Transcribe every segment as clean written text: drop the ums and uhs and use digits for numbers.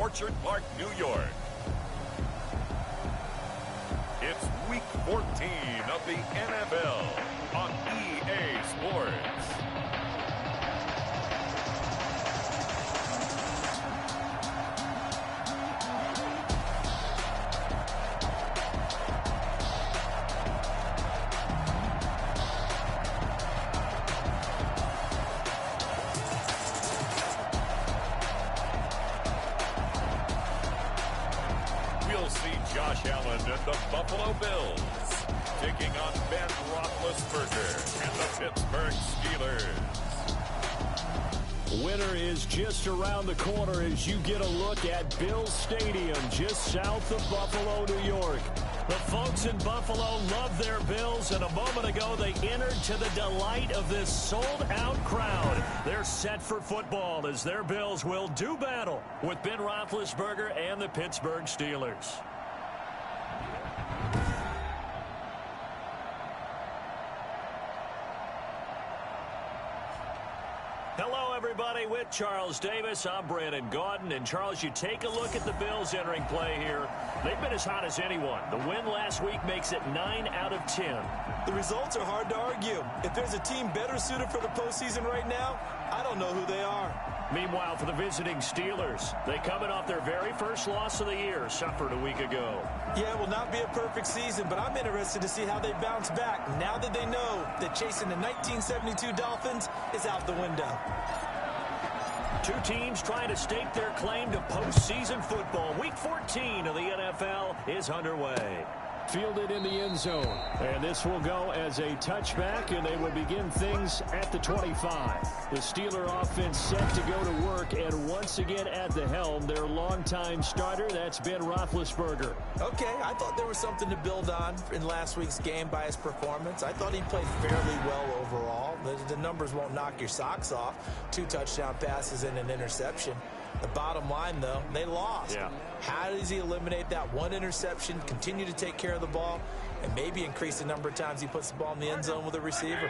Orchard Park, New York. It's Week 14 of the NFL on EA Sports. Josh Allen and the Buffalo Bills taking on Ben Roethlisberger and the Pittsburgh Steelers. Winter is just around the corner as you get a look at Bills Stadium just south of Buffalo, New York. The folks in Buffalo love their Bills, and a moment ago they entered to the delight of this sold-out crowd. They're set for football as their Bills will do battle with Ben Roethlisberger and the Pittsburgh Steelers. Hello, everybody. With Charles Davis, I'm Brandon Gaudin. And, Charles, you take a look at the Bills entering play here. They've been as hot as anyone. The win last week makes it 9 out of 10. The results are hard to argue. If there's a team better suited for the postseason right now, I don't know who they are. Meanwhile, for the visiting Steelers, they coming off their very first loss of the year, suffered a week ago. Yeah, it will not be a perfect season, but I'm interested to see how they bounce back now that they know that chasing the 1972 Dolphins is out the window. Two teams trying to stake their claim to postseason football. Week 14 of the NFL is underway. Fielded in the end zone. And this will go as a touchback, and they will begin things at the 25. The Steeler offense set to go to work, and once again at the helm, their longtime starter, that's Ben Roethlisberger. Okay, I thought there was something to build on in last week's game by his performance. I thought he played fairly well overall. The numbers won't knock your socks off. 2 touchdown passes and an interception. The bottom line, though, they lost. Yeah. How does he eliminate that one interception, continue to take care of the ball, and maybe increase the number of times he puts the ball in the end zone with a receiver?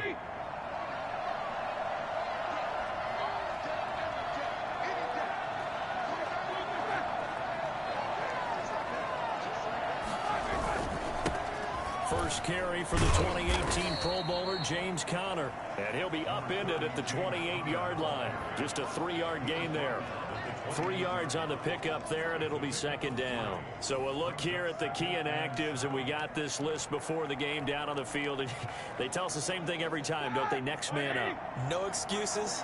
First carry for the 2018 Pro Bowler, James Conner. And he'll be upended at the 28-yard line. Just a 3-yard gain there. 3 yards on the pickup there, and it'll be second down. So a look here at the key inactives, and we got this list before the game down on the field. And they tell us the same thing every time, don't they? Next man up. No excuses.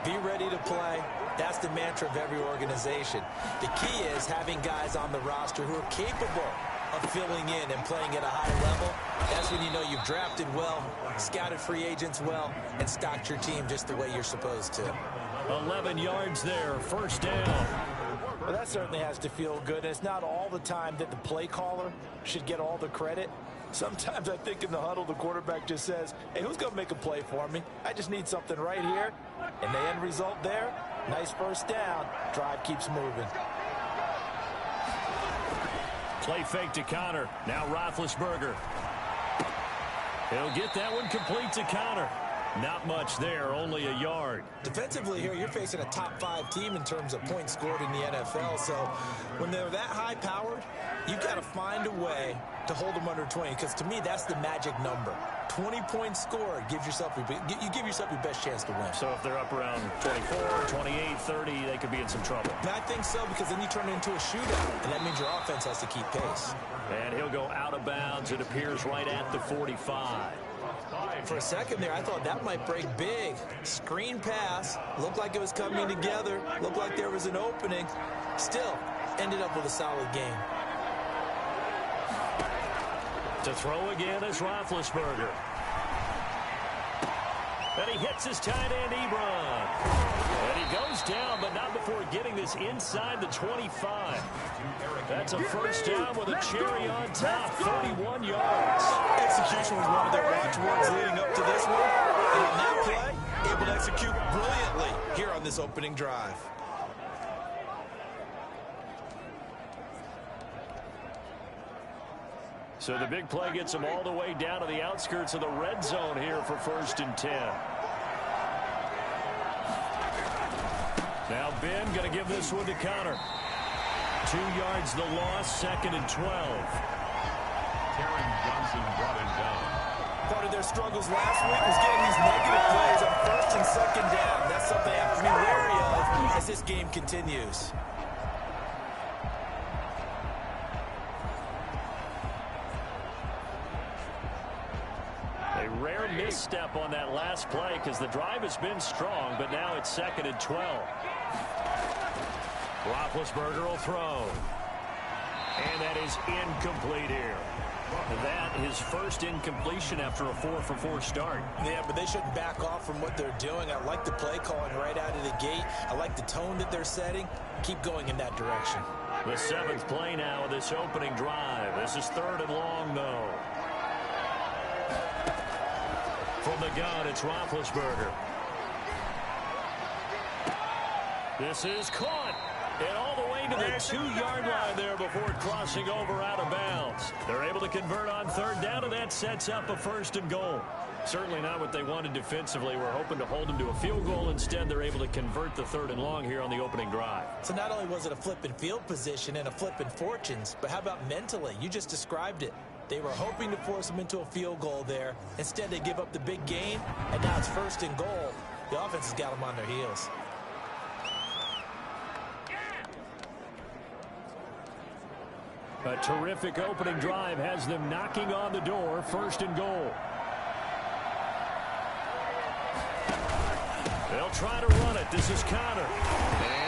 Be ready to play. That's the mantra of every organization. The key is having guys on the roster who are capable of filling in and playing at a high level. That's when you know you've drafted well, scouted free agents well, and stocked your team just the way you're supposed to. 11 yards there, first down. Well, that certainly has to feel good. It's not all the time that the play caller should get all the credit. Sometimes I think in the huddle, the quarterback just says, hey, who's going to make a play for me? I just need something right here. And the end result there, nice first down. Drive keeps moving. Play fake to Conner. Now Roethlisberger. He'll get that one complete to Conner. Not much there, only a yard. Defensively here, you're facing a top-5 team in terms of points scored in the NFL. So when they're that high-powered, you've got to find a way to hold them under 20. Because to me, that's the magic number. 20 points scored gives yourself you give yourself your best chance to win. So if they're up around 24, 28, 30, they could be in some trouble. And I think so, because then you turn it into a shootout, and that means your offense has to keep pace. And he'll go out of bounds. It appears right at the 45. For a second there, I thought that might break big. Screen pass. Looked like it was coming together. Looked like there was an opening. Still, ended up with a solid game. To throw again is Roethlisberger. And he hits his tight end, Ebron. And he goes down, but not before getting this inside the 25. That's a first down with a cherry on top, 31 yards. Execution was one of their watchwords leading up to this one. And on that play, able to execute brilliantly here on this opening drive. So the big play gets them all the way down to the outskirts of the red zone here for 1st and 10. Now Ben going to give this one to Conner. 2 yards the loss, 2nd and 12. Karen Johnson brought him down. Part of their struggles last week was getting these negative plays on 1st and 2nd down. That's something they have to be wary of as this game continues. A rare misstep on that last play because the drive has been strong, but now it's 2nd and 12. Roethlisberger will throw. And that is incomplete here. That is first incompletion after a 4-for-4 start. Yeah, but they shouldn't back off from what they're doing. I like the play calling right out of the gate. I like the tone that they're setting. Keep going in that direction. The 7th play now of this opening drive. This is 3rd and long, though. From the gun, it's Roethlisberger. This is caught. And all the way to the 2-yard line there before crossing over out of bounds. They're able to convert on 3rd down, and that sets up a 1st and goal. Certainly not what they wanted defensively. We're hoping to hold them to a field goal. Instead, they're able to convert the 3rd and long here on the opening drive. So not only was it a flip in field position and a flip in fortunes, but how about mentally? You just described it. They were hoping to force them into a field goal there. Instead, they give up the big gain, and now it's 1st and goal. The offense has got them on their heels. A terrific opening drive has them knocking on the door. 1st and goal. They'll try to run it. This is Connor.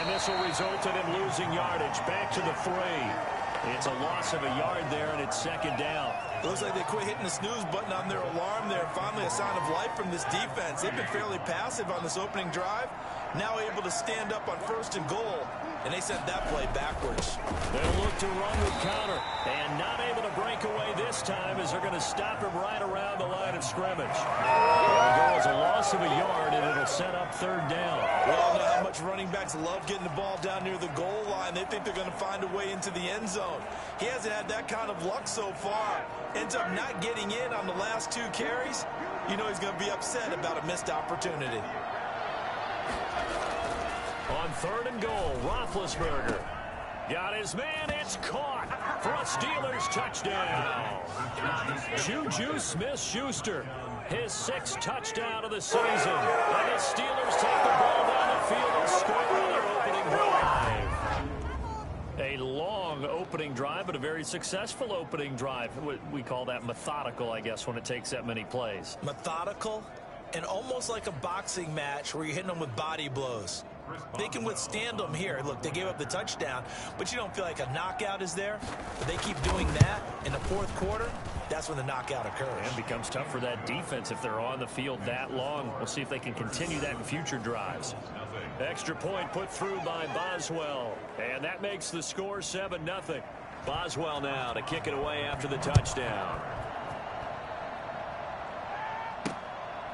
And this will result in him losing yardage. Back to the 3. It's a loss of a yard there, and it's 2nd down. It looks like they quit hitting the snooze button on their alarm there. Finally a sign of life from this defense. They've been fairly passive on this opening drive. Now able to stand up on 1st and goal. And they sent that play backwards. They'll look to run with Connor. And not able to break away this time as they're going to stop him right around the line of scrimmage. It'll go as a loss of a yard, and it'll set up 3rd down. We all know how much running backs love getting the ball down near the goal line. They think they're going to find a way into the end zone. He hasn't had that kind of luck so far. Ends up not getting in on the last 2 carries. You know he's going to be upset about a missed opportunity. On 3rd and goal, Roethlisberger got his man. It's caught for a Steelers touchdown. Juju Smith-Schuster, his 6th touchdown of the season. And the Steelers take the ball down the field and score on their opening drive. A long opening drive, but a very successful opening drive. We call that methodical, I guess, when it takes that many plays. Methodical and almost like a boxing match where you're hitting them with body blows. They can withstand them here. Look, they gave up the touchdown, but you don't feel like a knockout is there. But they keep doing that in the 4th quarter. That's when the knockout occurs. And it becomes tough for that defense if they're on the field that long. We'll see if they can continue that in future drives. Extra point put through by Boswell. And that makes the score 7-0. Boswell now to kick it away after the touchdown.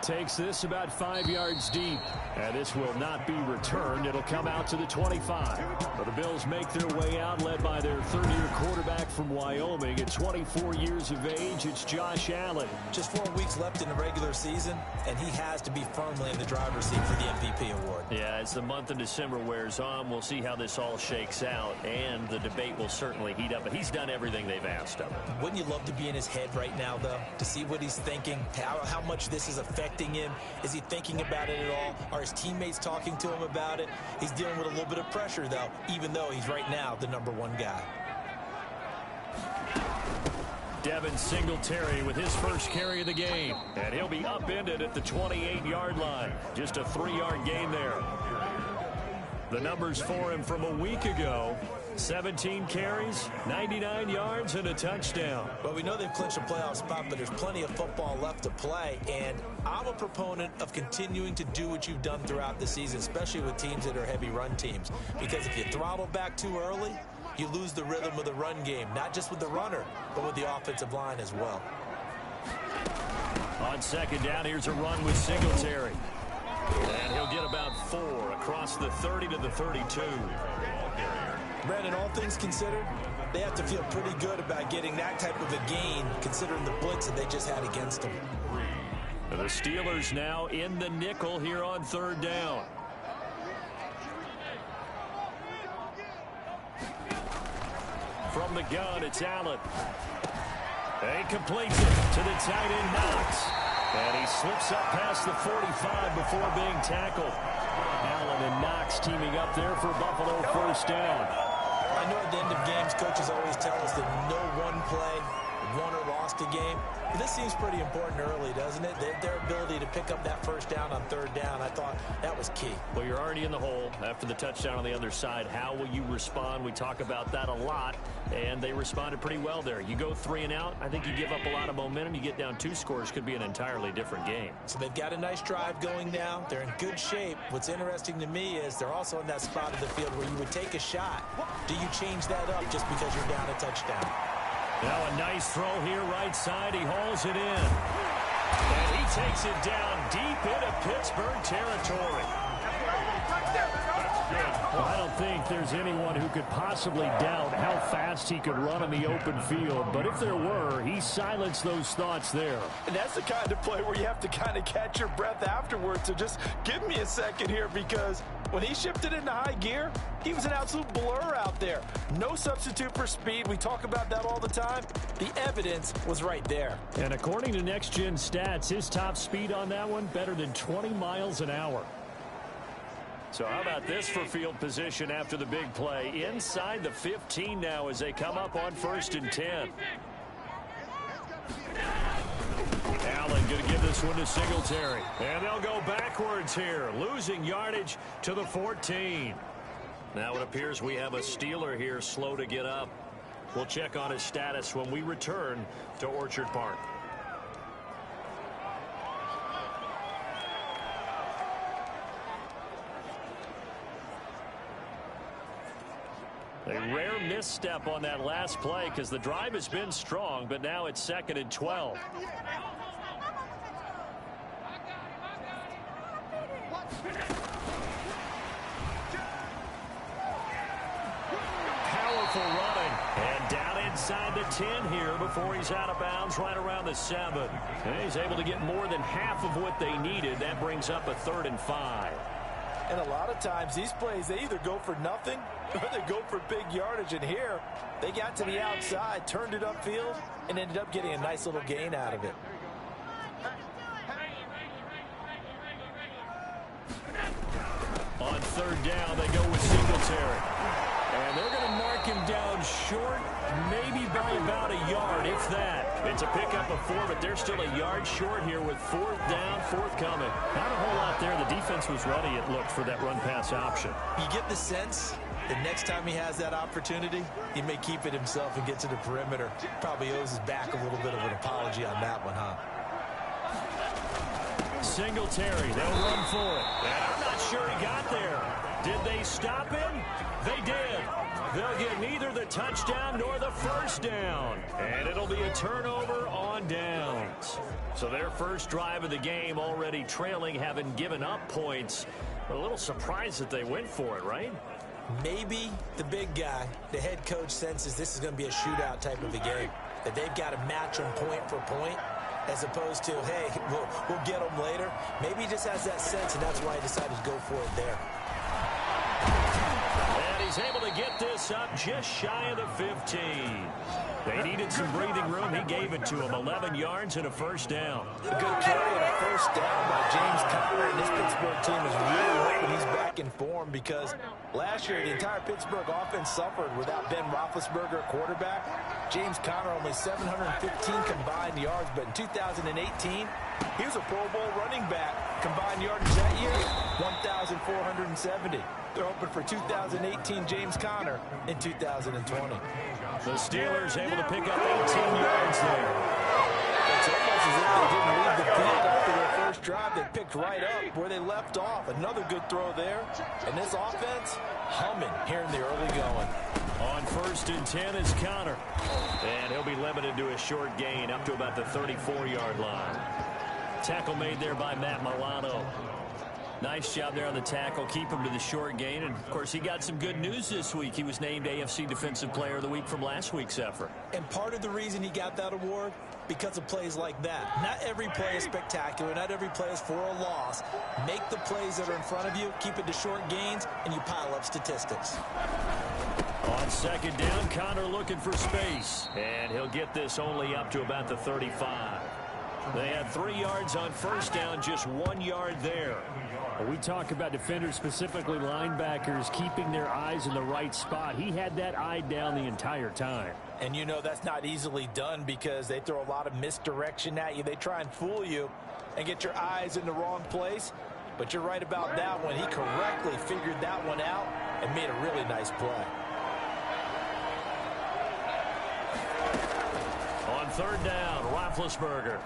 Takes this about 5 yards deep. And this will not be returned. It'll come out to the 25. But the Bills make their way out, led by their 3rd-year quarterback from Wyoming. At 24 years of age, it's Josh Allen. Just 4 weeks left in the regular season, and he has to be firmly in the driver's seat for the MVP award. Yeah, as the month of December wears on, we'll see how this all shakes out. And the debate will certainly heat up. But he's done everything they've asked of him. Wouldn't you love to be in his head right now, though, to see what he's thinking, how much this is affecting him? Is he thinking about it at all? Are his teammates talking to him about it? He's dealing with a little bit of pressure, though, even though he's right now the #1 guy. Devin Singletary with his first carry of the game. And he'll be upended at the 28-yard line. Just a 3-yard gain there. The numbers for him from a week ago: 17 carries, 99 yards, and a touchdown. Well, we know they've clinched a playoff spot, but there's plenty of football left to play. And I'm a proponent of continuing to do what you've done throughout the season, especially with teams that are heavy run teams. Because if you throttle back too early, you lose the rhythm of the run game, not just with the runner, but with the offensive line as well. On 2nd down, here's a run with Singletary. And he'll get about 4 across the 30 to the 32. Brandon, all things considered, they have to feel pretty good about getting that type of a gain, considering the blitz that they just had against them. The Steelers now in the nickel here on 3rd down. From the gun, it's Allen. And he completes it to the tight end, Knox. And he slips up past the 45 before being tackled. Allen and Knox teaming up there for Buffalo first down. I know at the end of games, coaches always tell us that no one play won or lost a game. But this seems pretty important early, doesn't it? Their ability to pick up that first down on third down, I thought that was key. Well, you're already in the hole after the touchdown on the other side. How will you respond? We talk about that a lot, and they responded pretty well there. You go 3 and out, I think you give up a lot of momentum. You get down 2 scores, could be an entirely different game. So they've got a nice drive going now. They're in good shape. What's interesting to me is they're also in that spot of the field where you would take a shot. Do you change that up just because you're down a touchdown? Now a nice throw here, right side. He hauls it in. And he takes it down deep into Pittsburgh territory. Well, I don't think there's anyone who could possibly doubt how fast he could run in the open field. But if there were, he silenced those thoughts there. And that's the kind of play where you have to kind of catch your breath afterwards. So just give me a second here, because when he shifted into high gear, he was an absolute blur out there. No substitute for speed. We talk about that all the time. The evidence was right there. And according to Next Gen Stats, his top speed on that one, better than 20 miles an hour. So how about this for field position after the big play? Inside the 15 now as they come up on 1st and 10. Allen going to give this one to Singletary. And they'll go backwards here, losing yardage to the 14. Now it appears we have a Steeler here slow to get up. We'll check on his status when we return to Orchard Park. A rare misstep on that last play because the drive has been strong, but now it's 2nd and 12. Powerful running. And down inside the 10 here before he's out of bounds right around the 7. And he's able to get more than half of what they needed. That brings up a 3rd and 5. And a lot of times these plays, they either go for nothing or they go for big yardage. And here, they got to the outside, turned it upfield, and ended up getting a nice little gain out of it. On 3rd down, they go with Singletary. And they're going to mark him down short, maybe by about a yard, if that. It's a pickup of 4, but they're still a yard short here with 4th down, 4th coming. Not a whole lot there. The defense was ready, it looked, for that run-pass option. You get the sense that next time he has that opportunity, he may keep it himself and get to the perimeter. Probably owes his back a little bit of an apology on that one, huh? Singletary, they'll run for it. And I'm not sure he got there. Did they stop him? They did. They'll get neither the touchdown nor the first down. And it'll be a turnover on downs. So their first drive of the game already trailing, having given up points. But a little surprised that they went for it, right? Maybe the big guy, the head coach, senses this is going to be a shootout type of a game. That they've got to match them point for point, as opposed to, hey, we'll get them later. Maybe he just has that sense, and that's why he decided to go for it there. And he's able to get this up just shy of the 15. They needed some breathing room. He gave it to him. 11 yards and a first down. Good carry and a first down by James Conner. And this Pittsburgh team is really hoping he's back in form, because last year the entire Pittsburgh offense suffered without Ben Roethlisberger at quarterback. James Conner only 715 combined yards, but in 2018, he was a Pro Bowl running back. Combined yardage that year, 1,470. They're hoping for 2018 James Conner in 2020. The Steelers able to pick up 18 yards there. It's almost as if they didn't leave the field after their first drive. They picked right up where they left off. Another good throw there. And this offense, humming here in the early going. On 1st and 10 is Conner. And he'll be limited to a short gain up to about the 34-yard line. Tackle made there by Matt Milano. Nice job there on the tackle. Keep him to the short gain. And, of course, he got some good news this week. He was named AFC Defensive Player of the Week from last week's effort. And part of the reason he got that award, because of plays like that. Not every play is spectacular. Not every play is for a loss. Make the plays that are in front of you, keep it to short gains, and you pile up statistics. On On second down, Connor looking for space. And he'll get this only up to about the 35. They had 3 yards on first down, just 1 yard there. We talk about defenders, specifically linebackers, keeping their eyes in the right spot. He had that eye down the entire time. And you know that's not easily done because they throw a lot of misdirection at you. They try and fool you and get your eyes in the wrong place. But you're right about that one. He correctly figured that one out and made a really nice play. On third down, Roethlisberger.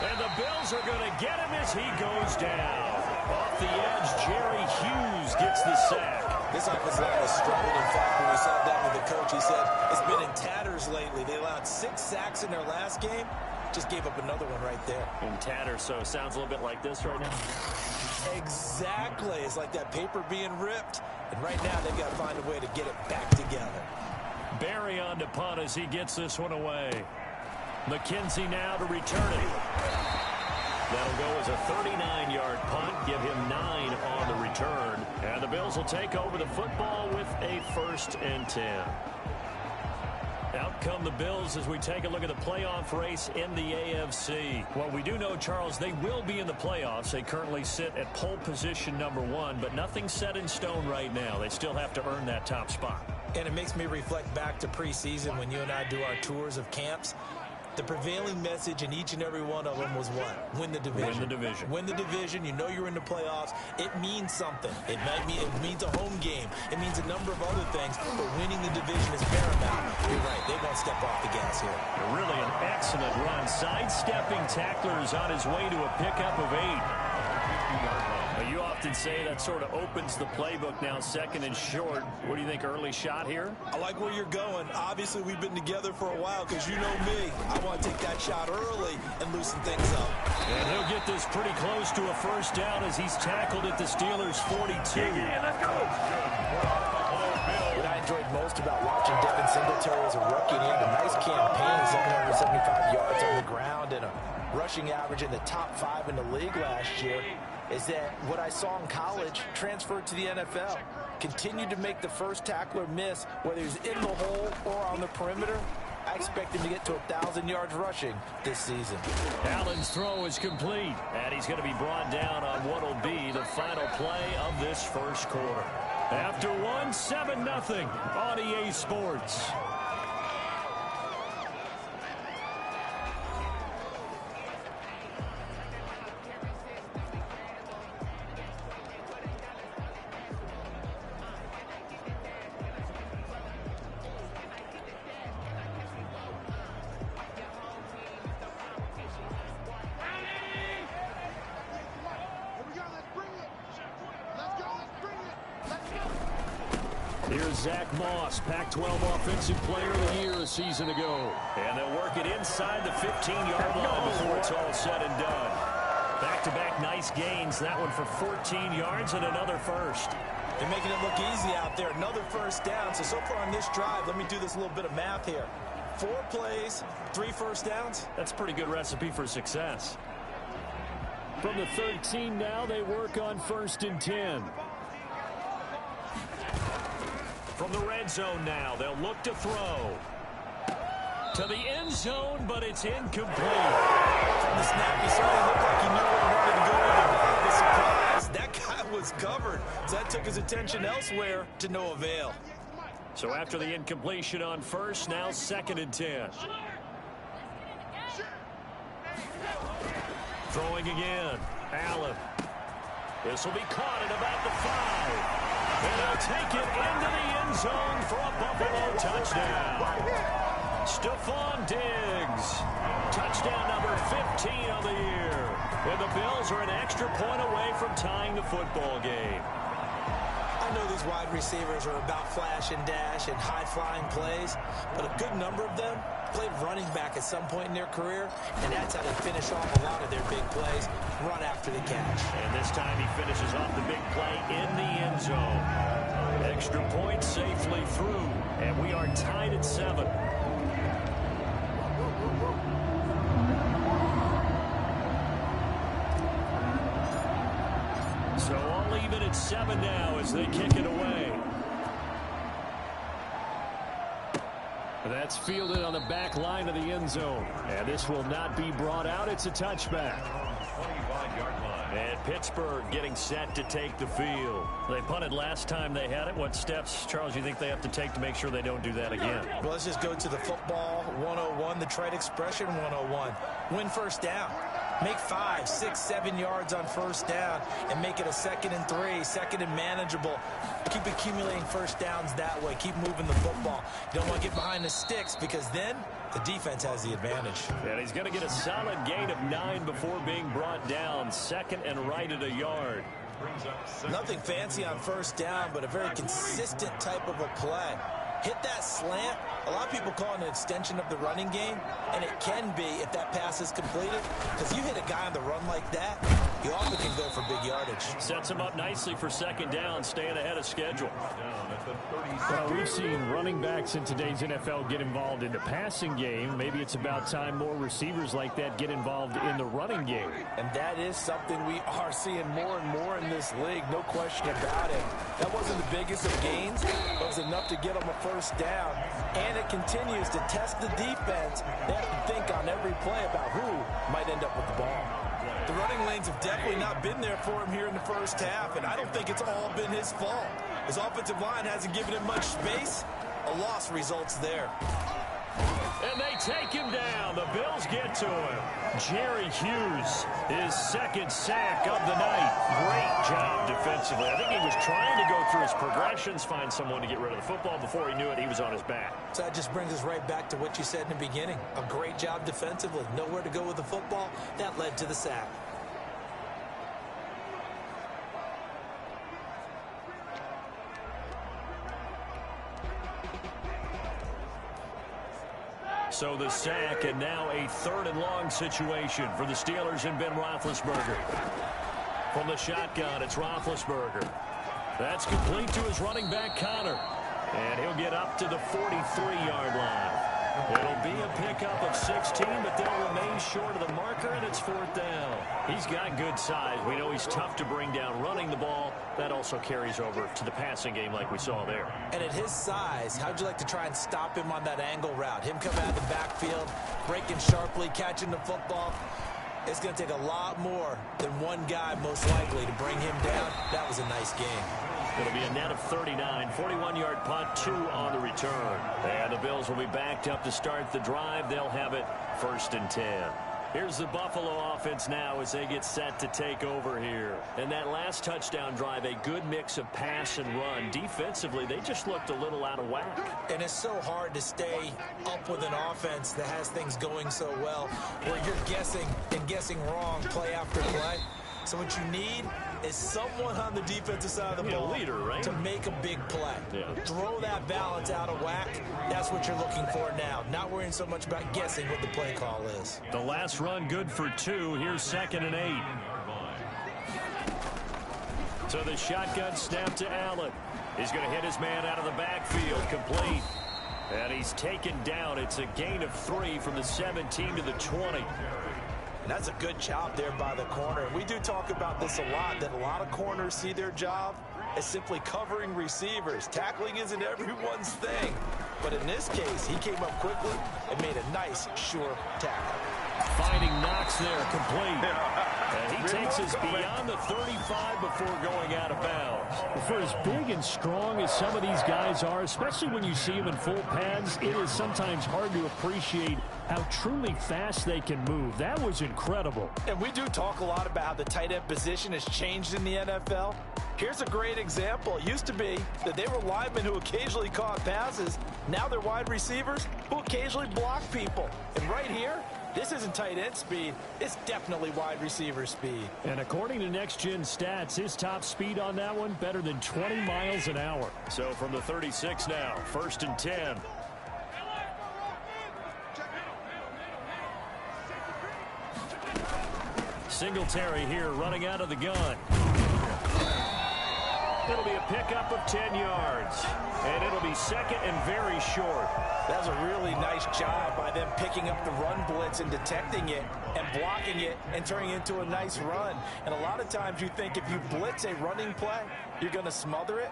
And the Bills are going to get him as he goes down. Off the edge, Jerry Hughes gets the sack. This offensive line is struggling. In fact, when we sat down with the coach, he said it's been in tatters lately. They allowed 6 sacks in their last game. Just gave up another one right there. In tatters, so it sounds a little bit like this right now. Exactly. It's like that paper being ripped. And right now, they've got to find a way to get it back together. Barry on to punt as he gets this one away. McKenzie now to return it. That'll go as a 39-yard punt, give him 9 on the return. And the Bills will take over the football with a 1st and 10. Out come the Bills as we take a look at the playoff race in the AFC. Well, we do know, Charles, they will be in the playoffs. They currently sit at pole position number 1, but nothing's set in stone right now. They still have to earn that top spot. And it makes me reflect back to preseason when you and I do our tours of camps. The prevailing message in each and every one of them was what? Win the division. Win the division. Win the division. You know you're in the playoffs. It means something. It means a home game. It means a number of other things, but winning the division is paramount. You're right. They won't step off the gas here. Really an excellent run. Sidestepping tacklers on his way to a pickup of 8. You often say that sort of opens the playbook now, 2nd and short. What do you think, early shot here? I like where you're going. Obviously, we've been together for a while because you know me. I want to take that shot early and loosen things up. And he'll get this pretty close to a 1st down as he's tackled at the Steelers' 42. Yeah, let's go. What I enjoyed most about watching Devin Singletary as a rookie, he had a nice campaign, 775 yards on the ground and a rushing average in the top 5 in the league last year, is that what I saw in college transferred to the NFL. Continued to make the first tackler miss, whether he's in the hole or on the perimeter. I expect him to get to 1,000 yards rushing this season. Allen's throw is complete, and he's going to be brought down on what will be the final play of this first quarter. After 1, 7-0 on EA Sports. Here's Zach Moss, Pac-12 Offensive Player of the Year a season ago. And they'll work it inside the 15-yard line before it's all said and done. Back-to-back nice gains. That one for 14 yards and another 1st. They're making it look easy out there. Another 1st down. So far on this drive, let me do this little bit of math here. 4 plays, 3 1st downs. That's a pretty good recipe for success. From the 13 now, they work on 1st and 10. From the red zone now, they'll look to throw. To the end zone, but it's incomplete. From the snap, he certainly looked like he knew where he wanted to go with it. The surprise, that guy was covered. So that took his attention elsewhere to no avail. So after the incompletion on 1st, now 2nd and 10. Throwing again. Allen. This will be caught at about the 5. And they'll take it into the end zone for a Buffalo touchdown. Stephon Diggs. Touchdown number 15 of the year. And the Bills are an extra point away from tying the football game. I know these wide receivers are about flash and dash and high-flying plays, but a good number of them played running back at some point in their career, and that's how they finish off a lot of their big plays, run after the catch. And this time he finishes off the big play in the end zone. Extra point safely through, and we are tied at 7. So all even at 7 now as they kick it away. That's fielded on the back line of the end zone. And this will not be brought out. It's a touchback. 25-yard line. And Pittsburgh getting set to take the field. They punted last time they had it. What steps, Charles, you think they have to take to make sure they don't do that again? Well, let's just go to the football 101, the trade expression 101. Win first down. Make 5, 6, 7 yards on first down and make it a 2nd and 3, 2nd and manageable. Keep accumulating first downs that way. Keep moving the football. You don't want to get behind the sticks because then the defense has the advantage. And he's going to get a solid gain of 9 before being brought down. 2nd and right at a yard. Nothing fancy on first down, but a very consistent type of a play. Hit that slant. A lot of people call it an extension of the running game, and it can be if that pass is completed. Because you hit a guy on the run like that, you often can go for big yardage. Sets him up nicely for 2nd down, staying ahead of schedule. Well, we've seen running backs in today's NFL get involved in the passing game. Maybe it's about time more receivers like that get involved in the running game. And that is something we are seeing more and more in this league, no question about it. That wasn't the biggest of gains, but it was enough to get them a first down. And it continues to test the defense. They have to think on every play about who might end up with the ball. The running lanes have definitely not been there for him here in the first half, and I don't think it's all been his fault. His offensive line hasn't given him much space. A loss results there. And they take him down. The Bills get to him. Jerry Hughes, his 2nd sack of the night. Great job defensively. I think he was trying to go through his progressions, find someone to get rid of the football. Before he knew it, he was on his back. So that just brings us right back to what you said in the beginning. A great job defensively. Nowhere to go with the football. That led to the sack. So the sack, and now a 3rd and long situation for the Steelers and Ben Roethlisberger. From the shotgun, it's Roethlisberger. That's complete to his running back, Connor. And he'll get up to the 43-yard line. It'll be a pickup of 16, but they'll remain short of the marker, and it's 4th down. He's got good size. We know he's tough to bring down running the ball. That also carries over to the passing game like we saw there. And at his size, how'd you like to try and stop him on that angle route? Him coming out of the backfield, breaking sharply, catching the football. It's going to take a lot more than one guy, most likely, to bring him down. That was a nice game. It'll be a net of 39, 41-yard punt, 2 on the return. And the Bills will be backed up to start the drive. They'll have it 1st and 10. Here's the Buffalo offense now as they get set to take over here. And that last touchdown drive, a good mix of pass and run. Defensively, they just looked a little out of whack. And it's so hard to stay up with an offense that has things going so well, where you're guessing and guessing wrong play after play. So what you need is someone on the defensive side of the ball leader, right? to make a big play. Yeah. Throw that balance out of whack. That's what you're looking for now. Not worrying so much about guessing what the play call is. The last run good for 2. Here's 2nd and 8. So the shotgun snap to Allen. He's going to hit his man out of the backfield. Complete. And he's taken down. It's a gain of 3 from the 17 to the 20. And that's a good job there by the corner. We do talk about this a lot, that a lot of corners see their job as simply covering receivers. Tackling isn't everyone's thing. But in this case, he came up quickly and made a nice, sure tackle. Finding Knox there, complete. And he takes us beyond the 35 before going out of bounds. For as big and strong as some of these guys are, especially when you see them in full pads, it is sometimes hard to appreciate how truly fast they can move. That was incredible. And we do talk a lot about how the tight end position has changed in the NFL. Here's a great example. It used to be that they were linemen who occasionally caught passes. Now they're wide receivers who occasionally block people. And right here, this isn't tight end speed. It's definitely wide receiver speed. And according to Next Gen Stats, his top speed on that one, better than 20 miles an hour. So from the 36 now, 1st and 10. Singletary here running out of the gun. It'll be a pickup of 10 yards. And it'll be 2nd and very short. That's a really nice job by them picking up the run blitz and detecting it and blocking it and turning it into a nice run. And a lot of times you think if you blitz a running play, you're going to smother it.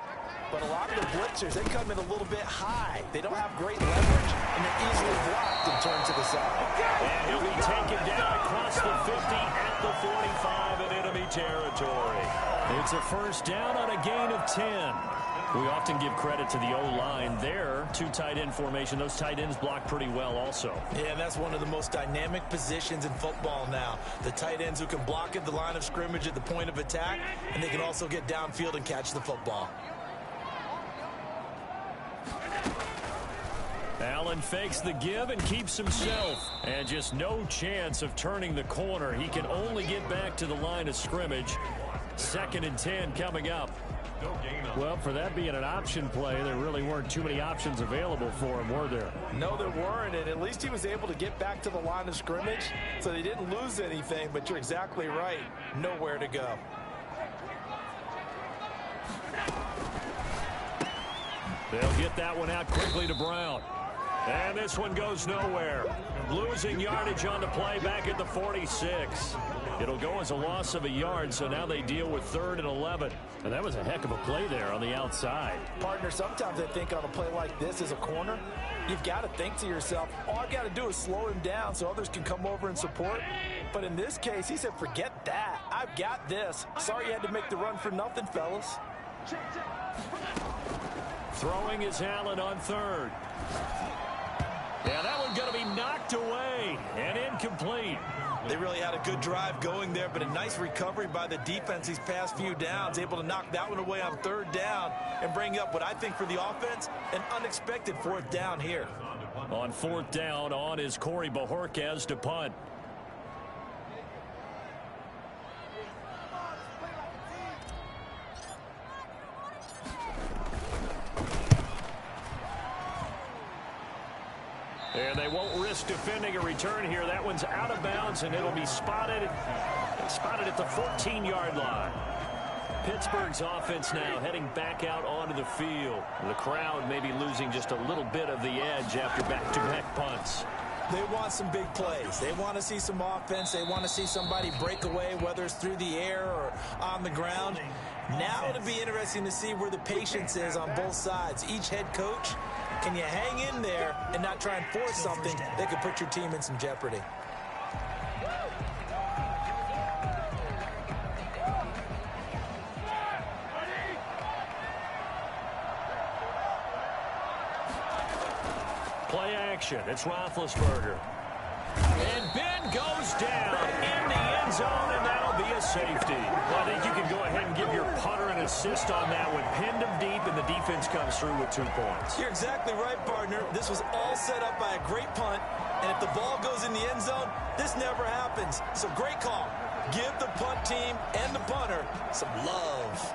But a lot of the blitzers, they come in a little bit high. They don't have great leverage, and they're easily blocked and turned to the side. And he'll be taken down across the 50 at the 45 in enemy territory. It's a first down on a gain of 10. We often give credit to the O-line there. Two tight end formation. Those tight ends block pretty well also. Yeah, that's one of the most dynamic positions in football now. The tight ends who can block at the line of scrimmage at the point of attack, and they can also get downfield and catch the football. Allen fakes the give and keeps himself. And just no chance of turning the corner. He can only get back to the line of scrimmage. 2nd and 10 coming up. Well, for that being an option play, there really weren't too many options available for him, were there? No, there weren't, and at least he was able to get back to the line of scrimmage, so they didn't lose anything, but you're exactly right. Nowhere to go. They'll get that one out quickly to Brown. And this one goes nowhere. Losing yardage on the play back at the 46. It'll go as a loss of a yard, so now they deal with 3rd and 11. And that was a heck of a play there on the outside. Partner, sometimes I think on a play like this as a corner, you've got to think to yourself, all I've got to do is slow him down so others can come over and support. But in this case, he said, forget that. I've got this. Sorry you had to make the run for nothing, fellas. Throwing is Allen on 3rd. Yeah, that one's going to be knocked away and incomplete. They really had a good drive going there, but a nice recovery by the defense these past few downs, able to knock that one away on 3rd down and bring up what I think for the offense, an unexpected 4th down here. On 4th down, on is Corey Bajorquez to punt. And they won't risk defending a return here. That one's out of bounds, and it'll be spotted at the 14-yard line. Pittsburgh's offense now heading back out onto the field. The crowd may be losing just a little bit of the edge after back-to-back punts. They want some big plays. They want to see some offense. They want to see somebody break away, whether it's through the air or on the ground. Now it'll be interesting to see where the patience is on both sides. Each head coach, can you hang in there and not try and force something that could put your team in some jeopardy? Play action. It's Roethlisberger. And Ben goes down in the end zone, and that'll be a safety. Well, I think you can go ahead and give your punter an assist on that one. Pinned him deep, and the defense comes through with 2 points. You're exactly right, partner. This was all set up by a great punt, and if the ball goes in the end zone, this never happens. So great call. Give the punt team and the punter some love.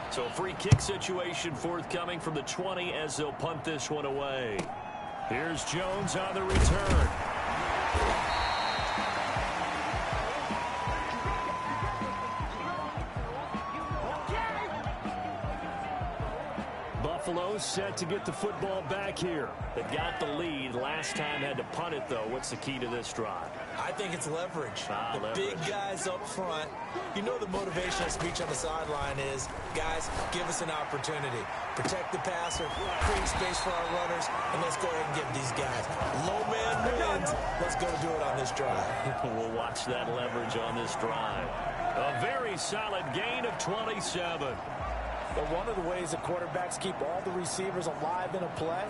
So a free kick situation forthcoming from the 20 as they'll punt this one away. Here's Jones on the return. Buffalo set to get the football back here. They got the lead. Last time had to punt it, though. What's the key to this drive? I think it's leverage. The leverage. big guys up front. You know the motivational speech on the sideline is, guys, give us an opportunity. Protect the passer, create space for our runners, and let's go ahead and give these guys. Low man wins. Let's go do it on this drive. We'll watch that leverage on this drive. A very solid gain of 27. But one of the ways the quarterbacks keep all the receivers alive in a play,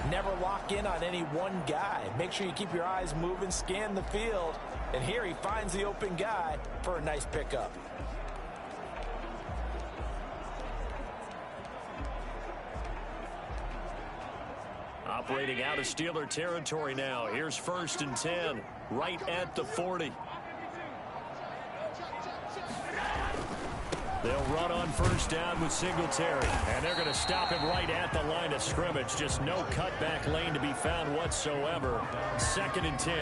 never lock in on any one guy. Make sure you keep your eyes moving, scan the field, and here he finds the open guy for a nice pickup. Operating out of Steeler territory now. Here's 1st and 10, right at the 40. They'll run on 1st down with Singletary, and they're going to stop him right at the line of scrimmage. Just no cutback lane to be found whatsoever. 2nd and 10.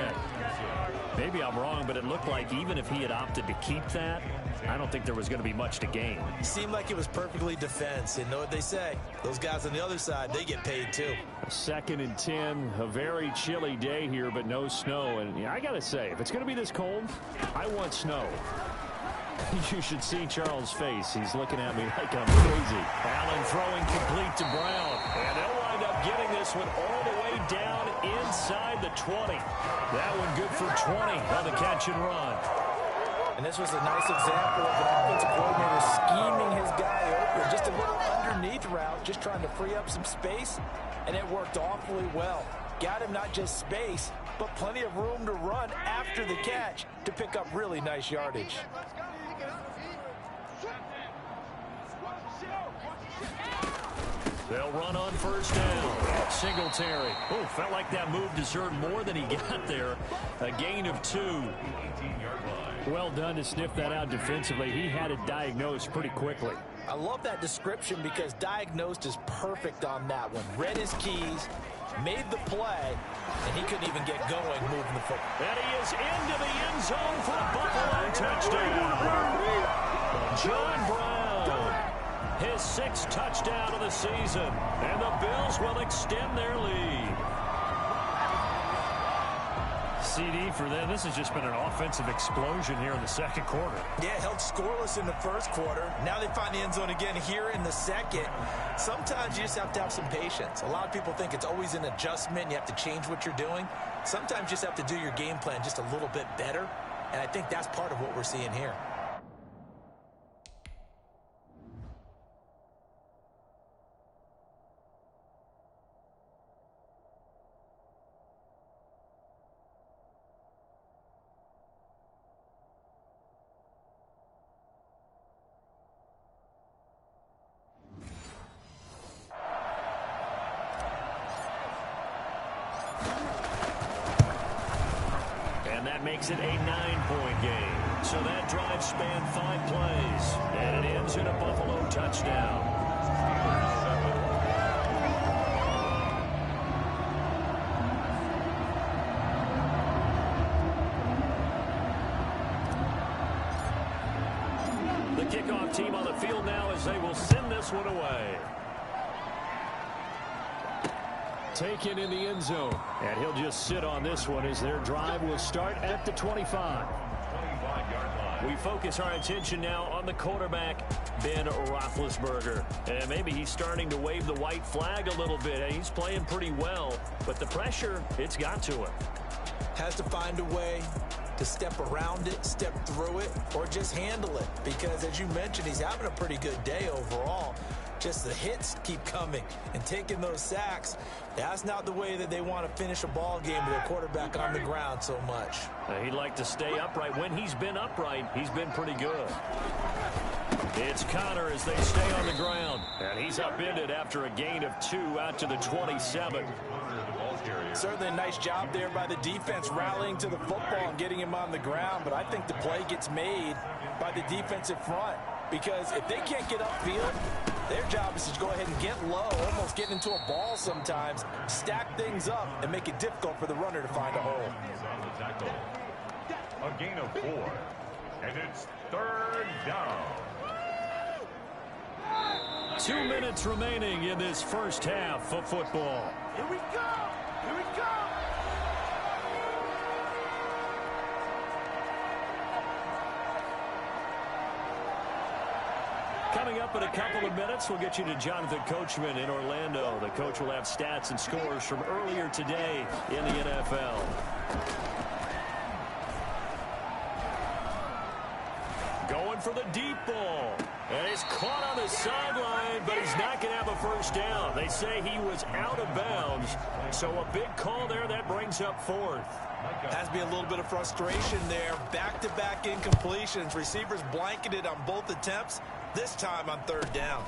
Maybe I'm wrong, but it looked like even if he had opted to keep that, I don't think there was going to be much to gain. Seemed like it was perfectly defense. And know what they say? Those guys on the other side, they get paid too. 2nd and 10, a very chilly day here, but no snow. And yeah, I got to say, if it's going to be this cold, I want snow. You should see Charles' face. He's looking at me like I'm crazy. Allen throwing complete to Brown. And they'll wind up getting this one all the way down inside the 20. That one good for 20 on the catch and run. And this was a nice example of an offensive coordinator scheming his guy open. Just a little underneath route, just trying to free up some space. And it worked awfully well. Got him not just space, but plenty of room to run after the catch to pick up really nice yardage. They'll run on first down. Singletary. Oh, felt like that move deserved more than he got there. A gain of 2. Well done to sniff that out defensively. He had it diagnosed pretty quickly. I love that description because diagnosed is perfect on that one. Read his keys, made the play, and he couldn't even get going moving the football. And he is into the end zone for a Buffalo touchdown. John Brown, his 6th touchdown of the season, and the Bills will extend their lead. CD for them. This has just been an offensive explosion here in the 2nd quarter. Yeah, held scoreless in the 1st quarter. Now they find the end zone again here in the 2nd. Sometimes you just have to have some patience. A lot of people think it's always an adjustment. You have to change what you're doing. Sometimes you just have to do your game plan just a little bit better. And I think that's part of what we're seeing here. Makes it a 9-point game. So that drive spanned 5 plays. And it ends in a Buffalo touchdown. The kickoff team on the field now as they will send this one away. Taken in the end zone. And he'll just sit on this one as their drive will start at the 25. We focus our attention now on the quarterback, Ben Roethlisberger. And maybe he's starting to wave the white flag a little bit. He's playing pretty well, but the pressure, it's got to him. Has to find a way to step around it, step through it, or just handle it. Because as you mentioned, he's having a pretty good day overall. Just the hits keep coming and taking those sacks. That's not the way that they want to finish a ball game with a quarterback on the ground so much. He'd like to stay upright. When he's been upright, he's been pretty good. It's Connor as they stay on the ground. And he's upended after a gain of 2 out to the 27. Certainly a nice job there by the defense rallying to the football and getting him on the ground. But I think the play gets made by the defensive front. Because if they can't get upfield, their job is to go ahead and get low, almost get into a ball sometimes, stack things up, and make it difficult for the runner to find a hole. A gain of 4, and it's 3rd down. 2 minutes remaining in this first half of football. Here we go! Here we go! Coming up in a couple of minutes, we'll get you to Jonathan Coachman in Orlando. The coach will have stats and scores from earlier today in the NFL. Going for the deep ball. And he's caught on the sideline, but he's not going to have a first down. They say he was out of bounds. So a big call there that brings up 4th. Has to be a little bit of frustration there. Back-to-back incompletions. Receivers blanketed on both attempts. This time on 3rd down.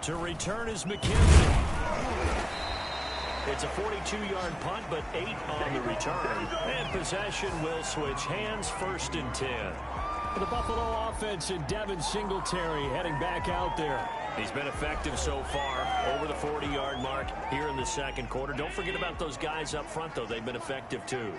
To return is McKinnon. It's a 42-yard punt, but 8 on the return. And possession will switch hands, 1st and 10. The Buffalo offense and Devin Singletary heading back out there. He's been effective so far, over the 40-yard mark here in the 2nd quarter. Don't forget about those guys up front, though. They've been effective, too.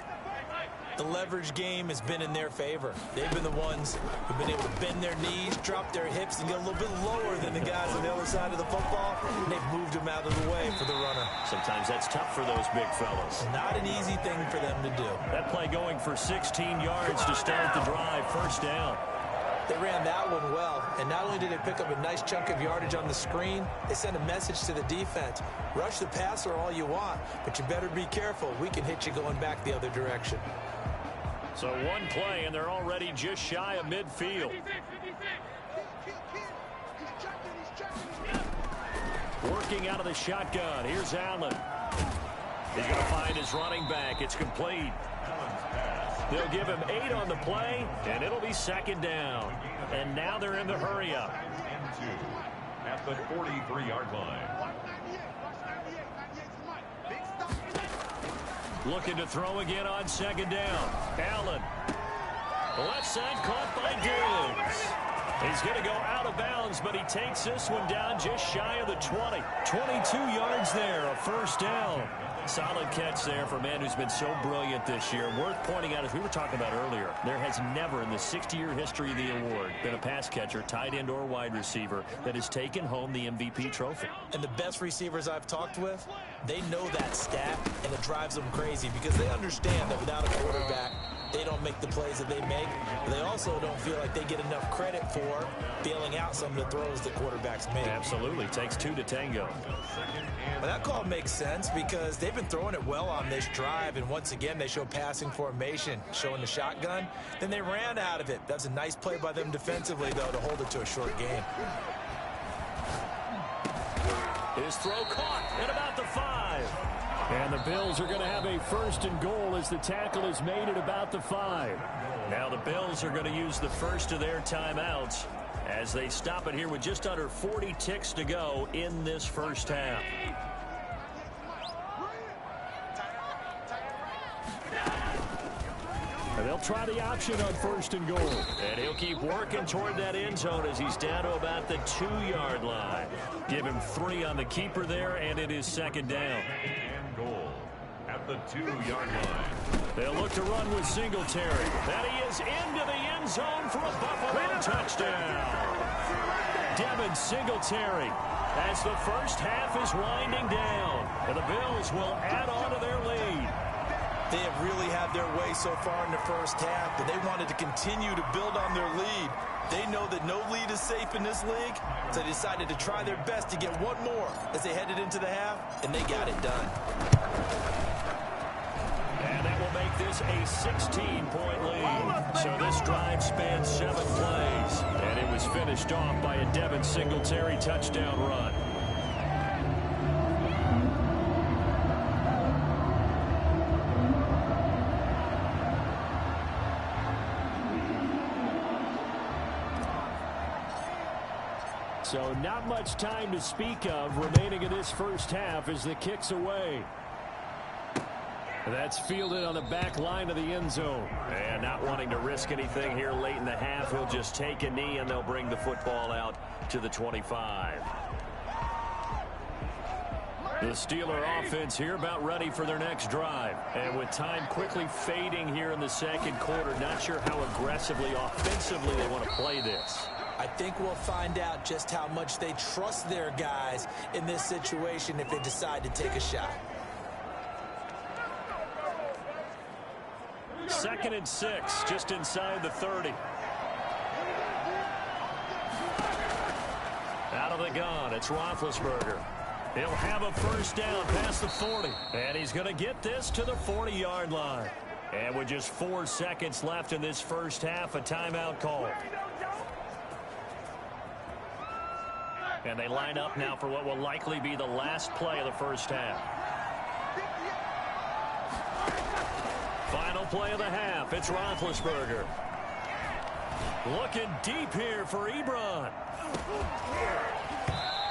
The leverage game has been in their favor. They've been the ones who've been able to bend their knees, drop their hips, and get a little bit lower than the guys on the other side of the football. And they've moved them out of the way for the runner. Sometimes that's tough for those big fellas. Not an easy thing for them to do. That play going for 16 yards to start the drive. First down. They ran that one well, and not only did they pick up a nice chunk of yardage on the screen, they sent a message to the defense. Rush the passer all you want, but you better be careful. We can hit you going back the other direction. So one play, and they're already just shy of midfield. Working out of the shotgun. Here's Allen. He's going to find his running back. It's complete. They'll give him 8 on the play, and it'll be second down. And now they're in the hurry-up. At the 43-yard line. Looking to throw again on second down. Allen. The left side caught by Diggs. He's going to go out of bounds, but he takes this one down just shy of the 20. 22 yards there, a first down. Solid catch there for a man who's been so brilliant this year. Worth pointing out, as we were talking about earlier, there has never in the 60-year history of the award been a pass catcher, tight end or wide receiver that has taken home the MVP trophy. And the best receivers I've talked with, they know that stat, and it drives them crazy because they understand that without a quarterback, they don't make the plays that they make. But they also don't feel like they get enough credit for bailing out some of the throws the quarterbacks make. Absolutely. Takes 2 to tango. Well, that call makes sense because they've been throwing it well on this drive, and once again, they show passing formation, showing the shotgun. Then they ran out of it. That's a nice play by them defensively, though, to hold it to a short game. His throw caught at about the 5. And the Bills are going to have a first and goal as the tackle is made at about the 5. Now the Bills are going to use the first of their timeouts as they stop it here with just under 40 ticks to go in this first half. And they'll try the option on first and goal. And he'll keep working toward that end zone as he's down to about the 2-yard line. Give him 3 on the keeper there, and it is second down. And goal at the 2-yard line. They'll look to run with Singletary. And he is into the end zone for a Buffalo touchdown. Devin Singletary as the first half is winding down. And the Bills will add on to their lead. They have really had their way so far in the first half, but they wanted to continue to build on their lead. They know that no lead is safe in this league, so they decided to try their best to get one more as they headed into the half, and they got it done. And that will make this a 16-point lead. So this drive spans 7 plays, and it was finished off by a Devin Singletary touchdown run. So not much time to speak of remaining in this first half as the kick's away. That's fielded on the back line of the end zone. And not wanting to risk anything here late in the half, he'll just take a knee and they'll bring the football out to the 25. The Steeler offense here about ready for their next drive. And with time quickly fading here in the second quarter, not sure how aggressively, offensively they want to play this. I think we'll find out just how much they trust their guys in this situation if they decide to take a shot. 2nd and 6, just inside the 30. Out of the gun, it's Roethlisberger. He'll have a first down past the 40. And he's going to get this to the 40-yard line. And with just 4 seconds left in this first half, a timeout call. And they line up now for what will likely be the last play of the first half. Final play of the half. It's Roethlisberger. Looking deep here for Ebron.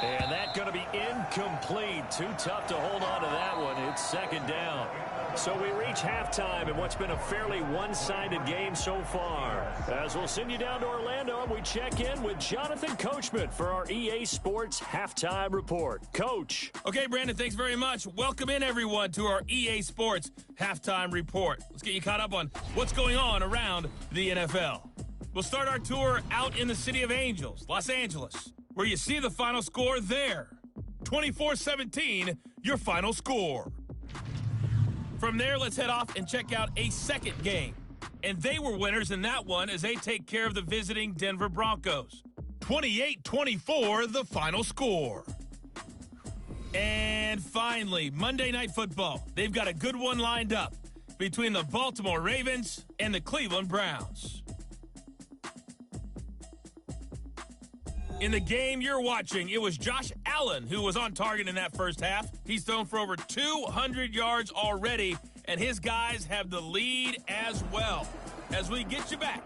And that's going to be incomplete. Too tough to hold on to that one. It's second down. So we reach halftime in what's been a fairly one-sided game so far. As we'll send you down to Orlando, we check in with Jonathan Coachman for our EA Sports Halftime Report. Coach. Okay, Brandon, thanks very much. Welcome in, everyone, to our EA Sports Halftime Report. Let's get you caught up on what's going on around the NFL. We'll start our tour out in the City of Angels, Los Angeles, where you see the final score there. 24-17, your final score. From there, let's head off and check out a second game. And they were winners in that one as they take care of the visiting Denver Broncos. 28-24, the final score. And finally, Monday Night Football. They've got a good one lined up between the Baltimore Ravens and the Cleveland Browns. In the game you're watching, it was Josh Allen who was on target in that first half. He's thrown for over 200 yards already, and his guys have the lead as well. As we get you back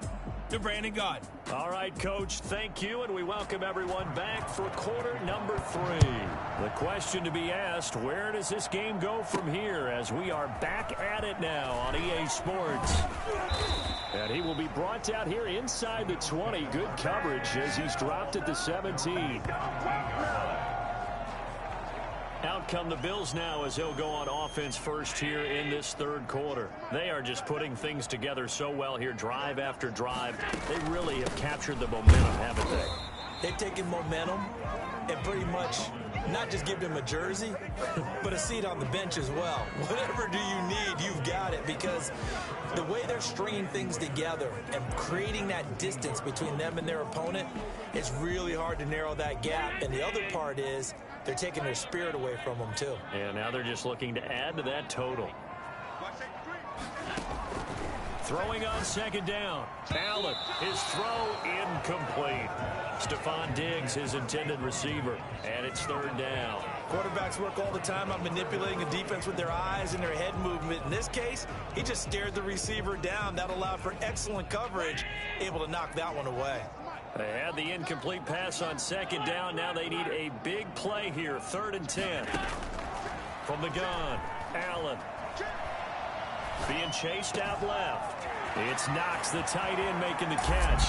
to Brandon Gaudin. All right, Coach, thank you, and we welcome everyone back for quarter number 3. The question to be asked, where does this game go from here as we are back at it now on EA Sports? And he will be brought out here inside the 20. Good coverage as he's dropped at the 17. Out come the Bills now as he'll go on offense first here in this third quarter. They are just putting things together so well here, drive after drive. They really have captured the momentum, haven't they? They've taken momentum and pretty much not just given him a jersey, but a seat on the bench as well. Whatever do you need, you've got it, because the way they're stringing things together and creating that distance between them and their opponent, it's really hard to narrow that gap. And the other part is they're taking their spirit away from them, too. And now they're just looking to add to that total. Throwing on second down. Allen, his throw incomplete. Stephon Diggs, his intended receiver, and it's third down. Quarterbacks work all the time on manipulating a defense with their eyes and their head movement. In this case, he just stared the receiver down. That allowed for excellent coverage, able to knock that one away. They had the incomplete pass on second down. Now they need a big play here, 3rd and 10. From the gun, Allen. Being chased out left. It's Knox, the tight end, making the catch.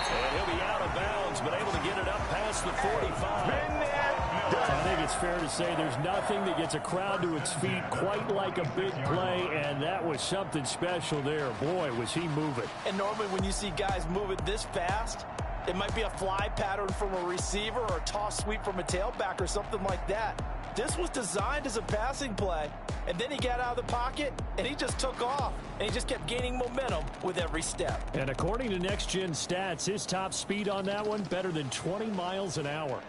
And he'll be out of bounds, but able to get it up past the 45. I think it's fair to say there's nothing that gets a crowd to its feet quite like a big play, and that was something special there. Boy, was he moving. And normally when you see guys moving this fast, it might be a fly pattern from a receiver or a toss sweep from a tailback or something like that. This was designed as a passing play, and then he got out of the pocket, and he just took off, and he just kept gaining momentum with every step. And according to Next Gen Stats, his top speed on that one, better than 20 miles an hour.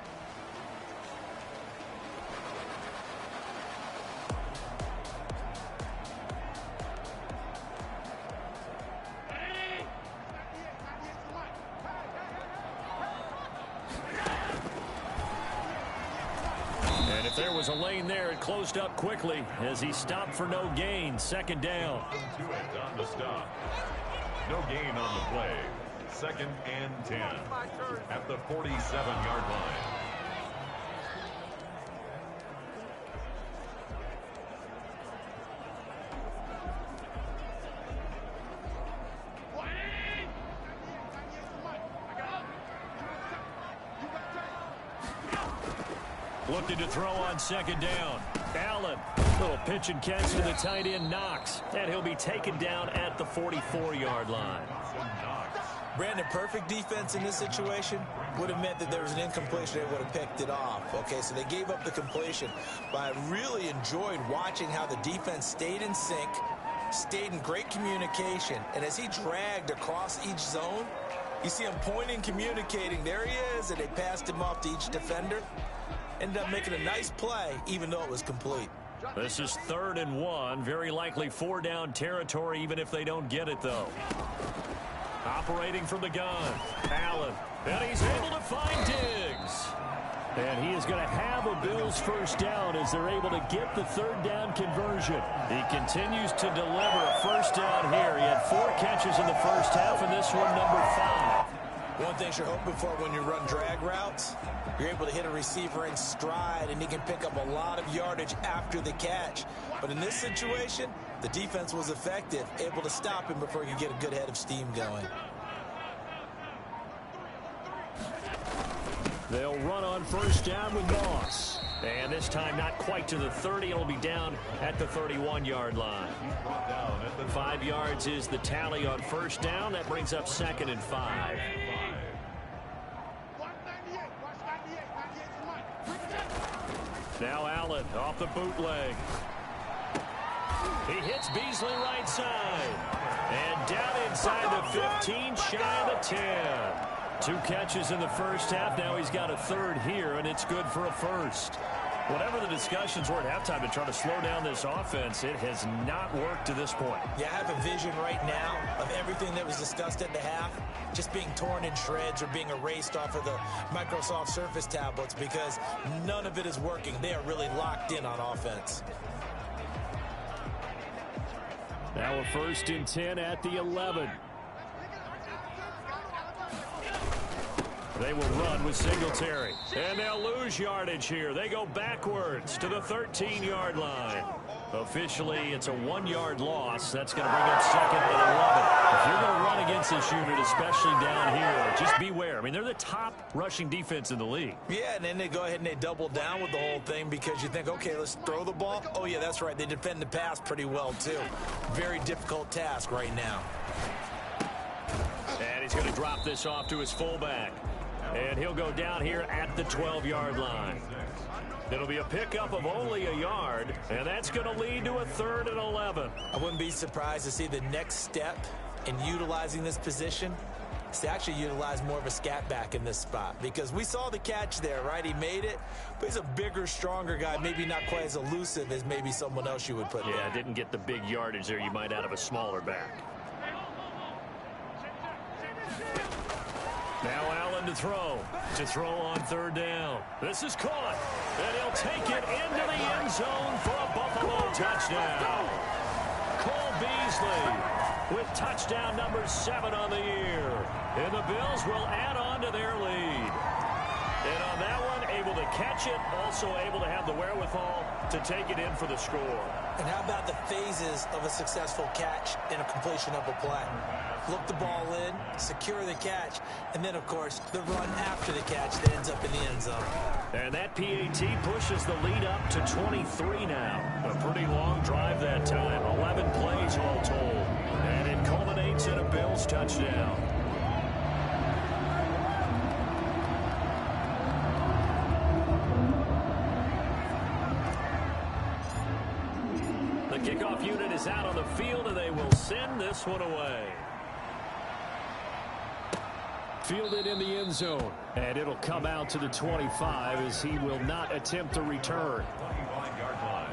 There was a lane there. It closed up quickly as he stopped for no gain. Second down. On the stop. No gain on the play. 2nd and 10 at the 47-yard line. Looking to throw on second down. Allen, little pitch and catch to the tight end, Knox. And he'll be taken down at the 44-yard line. Brandon, perfect defense in this situation would have meant that there was an incompletion. They would have picked it off. Okay, so they gave up the completion. But I really enjoyed watching how the defense stayed in sync, stayed in great communication. And as he dragged across each zone, you see him pointing, communicating. There he is, and they passed him off to each defender. Ended up making a nice play, even though it was complete. This is 3rd and 1. Very likely 4-down territory, even if they don't get it, though. Operating from the gun, Allen. And he's able to find Diggs. And he is going to have a Bills first down as they're able to get the 3rd down conversion. He continues to deliver a first down here. He had 4 catches in the first half, and this one number 5. One thing you're hoping for when you run drag routes, you're able to hit a receiver in stride, and he can pick up a lot of yardage after the catch. But in this situation, the defense was effective, able to stop him before he could get a good head of steam going. They'll run on first down with Moss. And this time not quite to the 30. It'll be down at the 31-yard line. 5 yards is the tally on first down. That brings up 2nd and 5. Now Allen off the bootleg. He hits Beasley right side. And down inside the 15, shy of the 10. 2 catches in the first half. Now he's got a 3rd here, and it's good for a 1st. Whatever the discussions were at halftime to try to slow down this offense, it has not worked to this point. Yeah, I have a vision right now of everything that was discussed at the half just being torn in shreds or being erased off of the Microsoft Surface tablets because none of it is working. They are really locked in on offense. Now a 1st and 10 at the 11. They will run with Singletary. And they'll lose yardage here. They go backwards to the 13-yard line. Officially, it's a 1-yard loss. That's going to bring up 2nd and 11. If you're going to run against this unit, especially down here, just beware. I mean, they're the top rushing defense in the league. Yeah, and then they go ahead and they double down with the whole thing because you think, okay, let's throw the ball. Oh, yeah, that's right. They defend the pass pretty well, too. Very difficult task right now. And he's going to drop this off to his fullback. And he'll go down here at the 12-yard line. It'll be a pickup of only a yard, and that's going to lead to a 3rd and 11. I wouldn't be surprised to see the next step in utilizing this position is to actually utilize more of a scat back in this spot because we saw the catch there, right? He made it, but he's a bigger, stronger guy, maybe not quite as elusive as maybe someone else you would put there. Yeah, didn't get the big yardage there you might out of a smaller back. Now Allen to throw on 3rd down. This is caught, and he'll take it into the end zone for a Buffalo touchdown. Cole Beasley with touchdown number 7 on the year. And the Bills will add on to their lead. And on that one, able to catch it, also able to have the wherewithal to take it in for the score. And how about the phases of a successful catch and a completion of a play? Look the ball in, secure the catch, and then, of course, the run after the catch that ends up in the end zone. And that PAT pushes the lead up to 23 now. A pretty long drive that time, 11 plays all told. And it culminates in a Bills touchdown. The kickoff unit is out on the field, and they will send this one away. Fielded in the end zone, and it'll come out to the 25 as he will not attempt to return.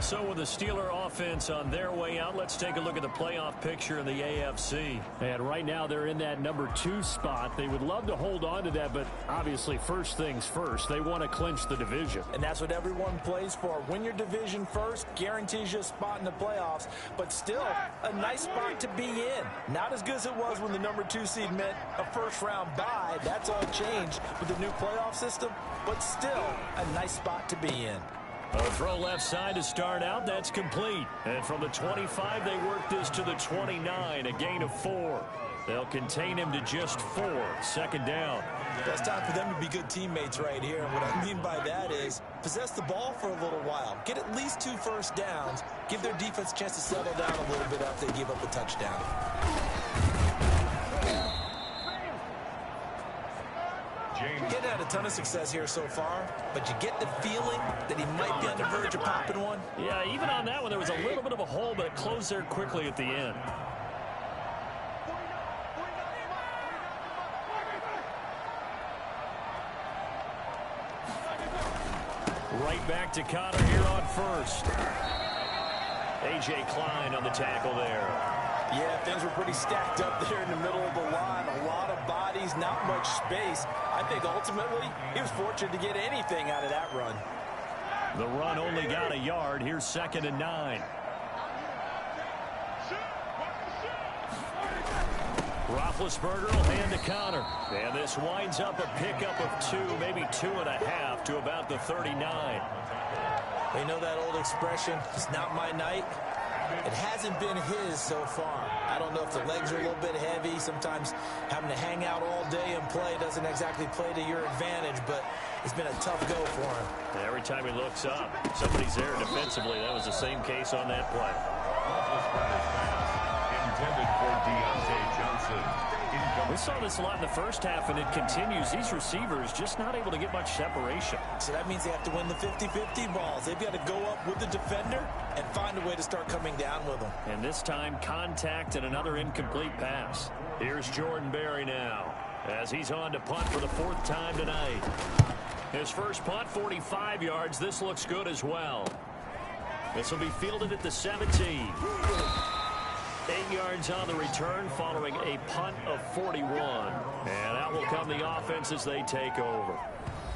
So with the Steeler offense on their way out, let's take a look at the playoff picture in the AFC. And right now they're in that number 2 spot. They would love to hold on to that, but obviously first things first. They want to clinch the division. And that's what everyone plays for. Win your division first, guarantees you a spot in the playoffs, but still a nice spot to be in. Not as good as it was when the number 2 seed meant a first-round bye. That's all changed with the new playoff system, but still a nice spot to be in. A throw left side to start out. That's complete. And from the 25, they work this to the 29, a gain of 4. They'll contain him to just 4. 2nd down. It's time for them to be good teammates right here. And what I mean by that is possess the ball for a little while. Get at least 2 first downs. Give their defense a chance to settle down a little bit after they give up a touchdown. Getting had a ton of success here so far, but you get the feeling that he might be on the verge of popping one. Yeah, even on that one, there was a little bit of a hole, but it closed there quickly at the end. Right back to Connor here on first. A.J. Klein on the tackle there. Yeah, things were pretty stacked up there in the middle of the line. A lot of bodies, not much space. I think ultimately he was fortunate to get anything out of that run. The run only got a yard. Here's 2nd and 9. Roethlisberger will hand the counter. And this winds up a pickup of 2, maybe 2.5 to about the 39. You know that old expression, it's not my night? It hasn't been his so far. I don't know if the legs are a little bit heavy. Sometimes having to hang out all day and play doesn't exactly play to your advantage, but it's been a tough go for him. And every time he looks up, somebody's there defensively. That was the same case on that play. Intended for Deontay Johnson. We saw this a lot in the first half, and it continues. These receivers just not able to get much separation. So that means they have to win the 50-50 balls. They've got to go up with the defender and find a way to start coming down with them. And this time, contact and another incomplete pass. Here's Jordan Berry now, as he's on to punt for the 4th time tonight. His first punt, 45 yards. This looks good as well. This will be fielded at the 17. 8 yards on the return following a punt of 41. And out will come the offense as they take over.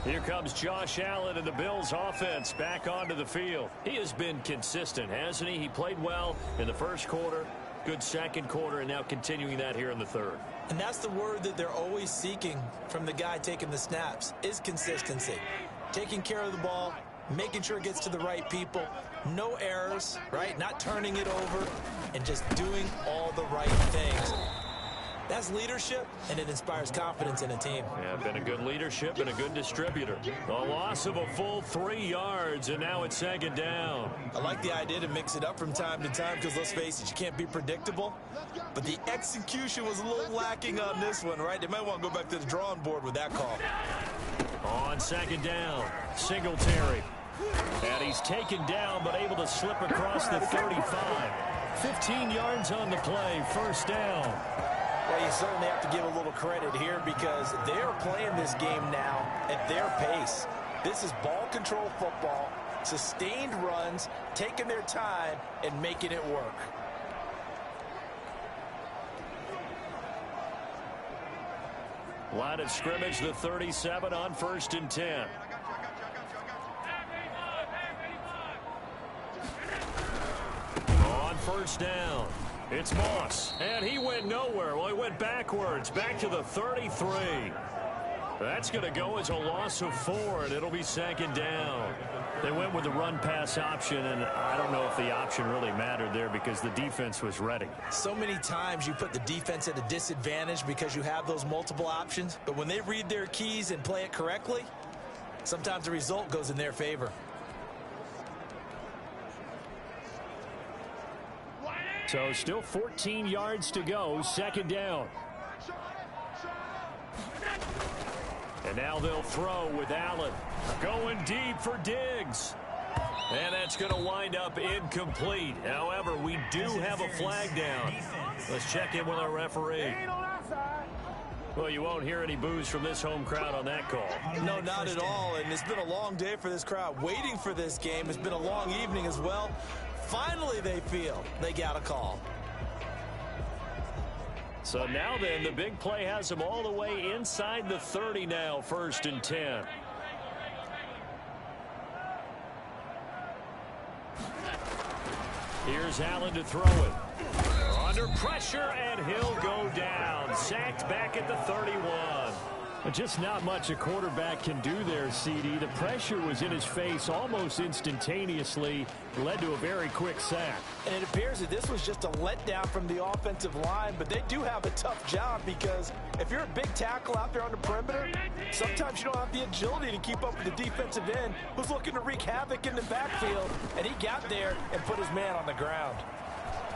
Here comes Josh Allen and the Bills offense back onto the field. He has been consistent, hasn't he? He played well in the first quarter, good second quarter, and now continuing that here in the third. And that's the word that they're always seeking from the guy taking the snaps, is consistency. Taking care of the ball, making sure it gets to the right people, no errors, right? Not turning it over, and just doing all the right things. That's leadership, and it inspires confidence in a team. Yeah, been a good leadership and a good distributor. The loss of a full 3 yards, and now it's 2nd down. I like the idea to mix it up from time to time because, let's face it, you can't be predictable. But the execution was a little lacking on this one, right? They might want to go back to the drawing board with that call. On 2nd down, Singletary. And he's taken down, but able to slip across the 35. 15 yards on the play, 1st down. Well, you certainly have to give a little credit here because they're playing this game now at their pace. This is ball control football, sustained runs, taking their time and making it work. Line of scrimmage, the 37 on 1st and 10. On 1st down, it's Moss, and he went nowhere. Well, he went backwards, back to the 33. That's going to go as a loss of 4, and it'll be 2nd down. They went with the run-pass option, and I don't know if the option really mattered there because the defense was ready. So many times you put the defense at a disadvantage because you have those multiple options, but when they read their keys and play it correctly, sometimes the result goes in their favor. So still 14 yards to go, 2nd down. And now they'll throw with Allen. Going deep for Diggs. And that's going to wind up incomplete. However, we do have a flag down. Let's check in with our referee. Well, you won't hear any boos from this home crowd on that call. No, not at all. And it's been a long day for this crowd waiting for this game. It's been a long evening as well. Finally, they feel they got a call. So now then, the big play has them all the way inside the 30 now, 1st and 10. Here's Allen to throw it. Under pressure, and he'll go down. Sacked back at the 31. But just not much a quarterback can do there, CD. The pressure was in his face almost instantaneously. Led to a very quick sack. And it appears that this was just a letdown from the offensive line, but they do have a tough job because if you're a big tackle out there on the perimeter, sometimes you don't have the agility to keep up with the defensive end who's looking to wreak havoc in the backfield, and he got there and put his man on the ground.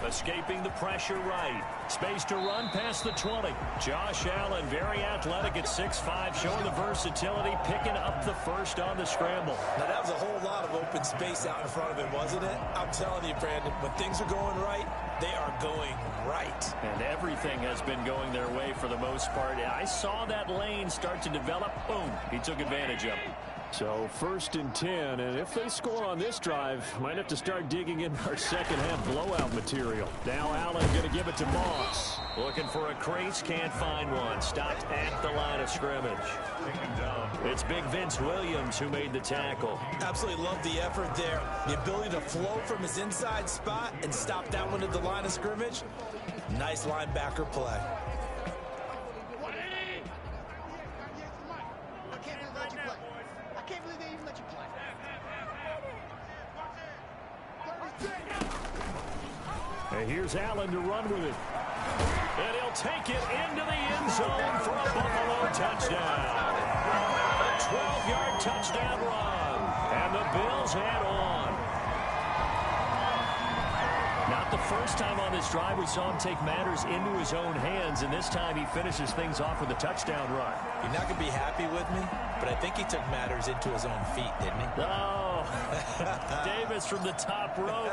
Escaping the pressure right. Space to run past the 20. Josh Allen, very athletic at 6'5", showing the versatility, picking up the 1st on the scramble. Now, that was a whole lot of open space out in front of him, wasn't it? I'm telling you, Brandon, when things are going right, they are going right. And everything has been going their way for the most part. I saw that lane start to develop. Boom, he took advantage of it. So 1st and 10, and if they score on this drive, might have to start digging in our second half blowout material. Now Allen going to give it to Moss. Looking for a crease, can't find one. Stopped at the line of scrimmage. It's big Vince Williams who made the tackle. Absolutely love the effort there. The ability to flow from his inside spot and stop that one at the line of scrimmage. Nice linebacker play. And here's Allen to run with it. And he'll take it into the end zone for a Buffalo touchdown. A 12-yard touchdown run. And the Bills head on. Not the first time on this drive we saw him take matters into his own hands, and this time he finishes things off with a touchdown run. You're not going to be happy with me, but I think he took matters into his own feet, didn't he? Oh, Davis from the top rope.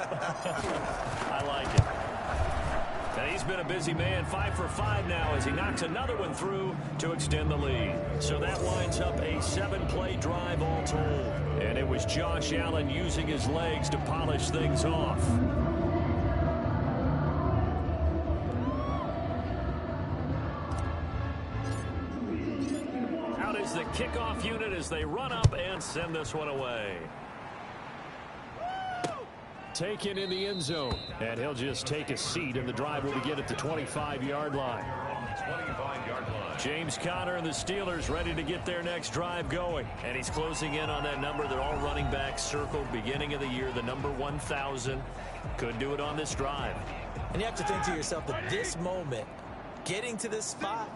I like it. And he's been a busy man, 5 for 5 now as he knocks another one through to extend the lead. So that winds up a 7-play drive all told. And it was Josh Allen using his legs to polish things off. Out is the kickoff unit as they run up and send this one away. Taken in the end zone, and he'll just take a seat, and the drive will begin at the 25-yard line. James Conner and the Steelers ready to get their next drive going, and he's closing in on that number that all running backs circled beginning of the year, the number 1,000. Could do it on this drive. And you have to think to yourself that this moment, getting to this spot,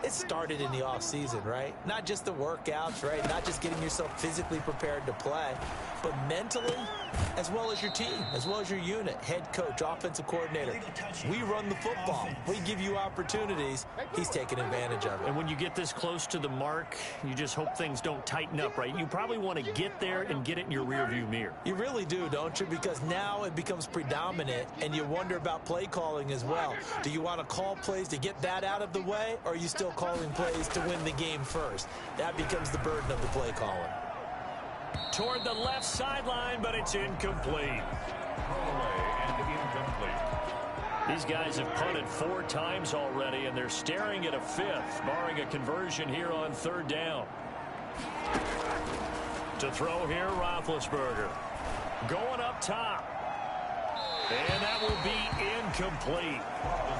it started in the offseason, right? Not just the workouts, right? Not just getting yourself physically prepared to play, but mentally, as well as your team, as well as your unit, head coach, offensive coordinator. We run the football. We give you opportunities. He's taking advantage of it. And when you get this close to the mark, you just hope things don't tighten up, right? You probably want to get there and get it in your rearview mirror. You really do, don't you? Because now it becomes predominant, and you wonder about play calling as well. Do you want to call plays to get that out of the way, or are you still calling plays to win the game first? That becomes the burden of the play caller. Toward the left sideline, but it's incomplete. These guys have punted 4 times already, and they're staring at a 5th, barring a conversion here on 3rd down. To throw here, Roethlisberger. Going up top. And that will be incomplete.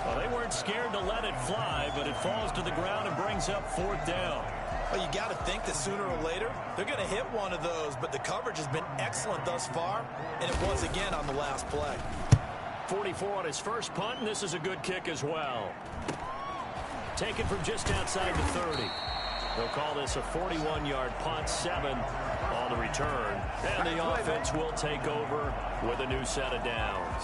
Well, they weren't scared to let it fly, but it falls to the ground and brings up 4th down. Well, you got to think that sooner or later, they're going to hit one of those, but the coverage has been excellent thus far, and it was again on the last play. 44 on his first punt, and this is a good kick as well. Taken from just outside the 30. They'll call this a 41-yard punt, 7 on the return. And the offense will take over with a new set of downs.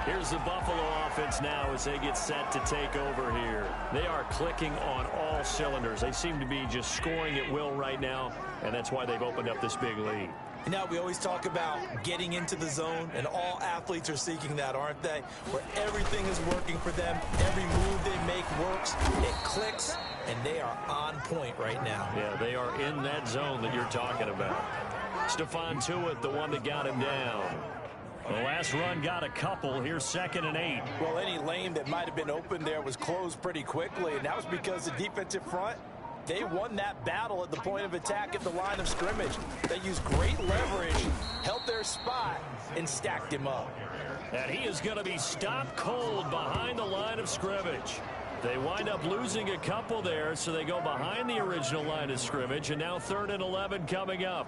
Here's the Buffalo offense now as they get set to take over here. They are clicking on all cylinders. They seem to be just scoring at will right now, and that's why they've opened up this big lead. You know, we always talk about getting into the zone, and all athletes are seeking that, aren't they? Where everything is working for them, every move they make works, it clicks, and they are on point right now. Yeah, they are in that zone that you're talking about. Stephon Tuitt, the one that got him down. The last run got a couple. Here's 2nd and 8. Well, any lane that might have been open there was closed pretty quickly, and that was because the defensive front, they won that battle at the point of attack at the line of scrimmage. They used great leverage, held their spot, and stacked him up. And he is going to be stopped cold behind the line of scrimmage. They wind up losing a couple there, so they go behind the original line of scrimmage, and now 3rd and 11 coming up.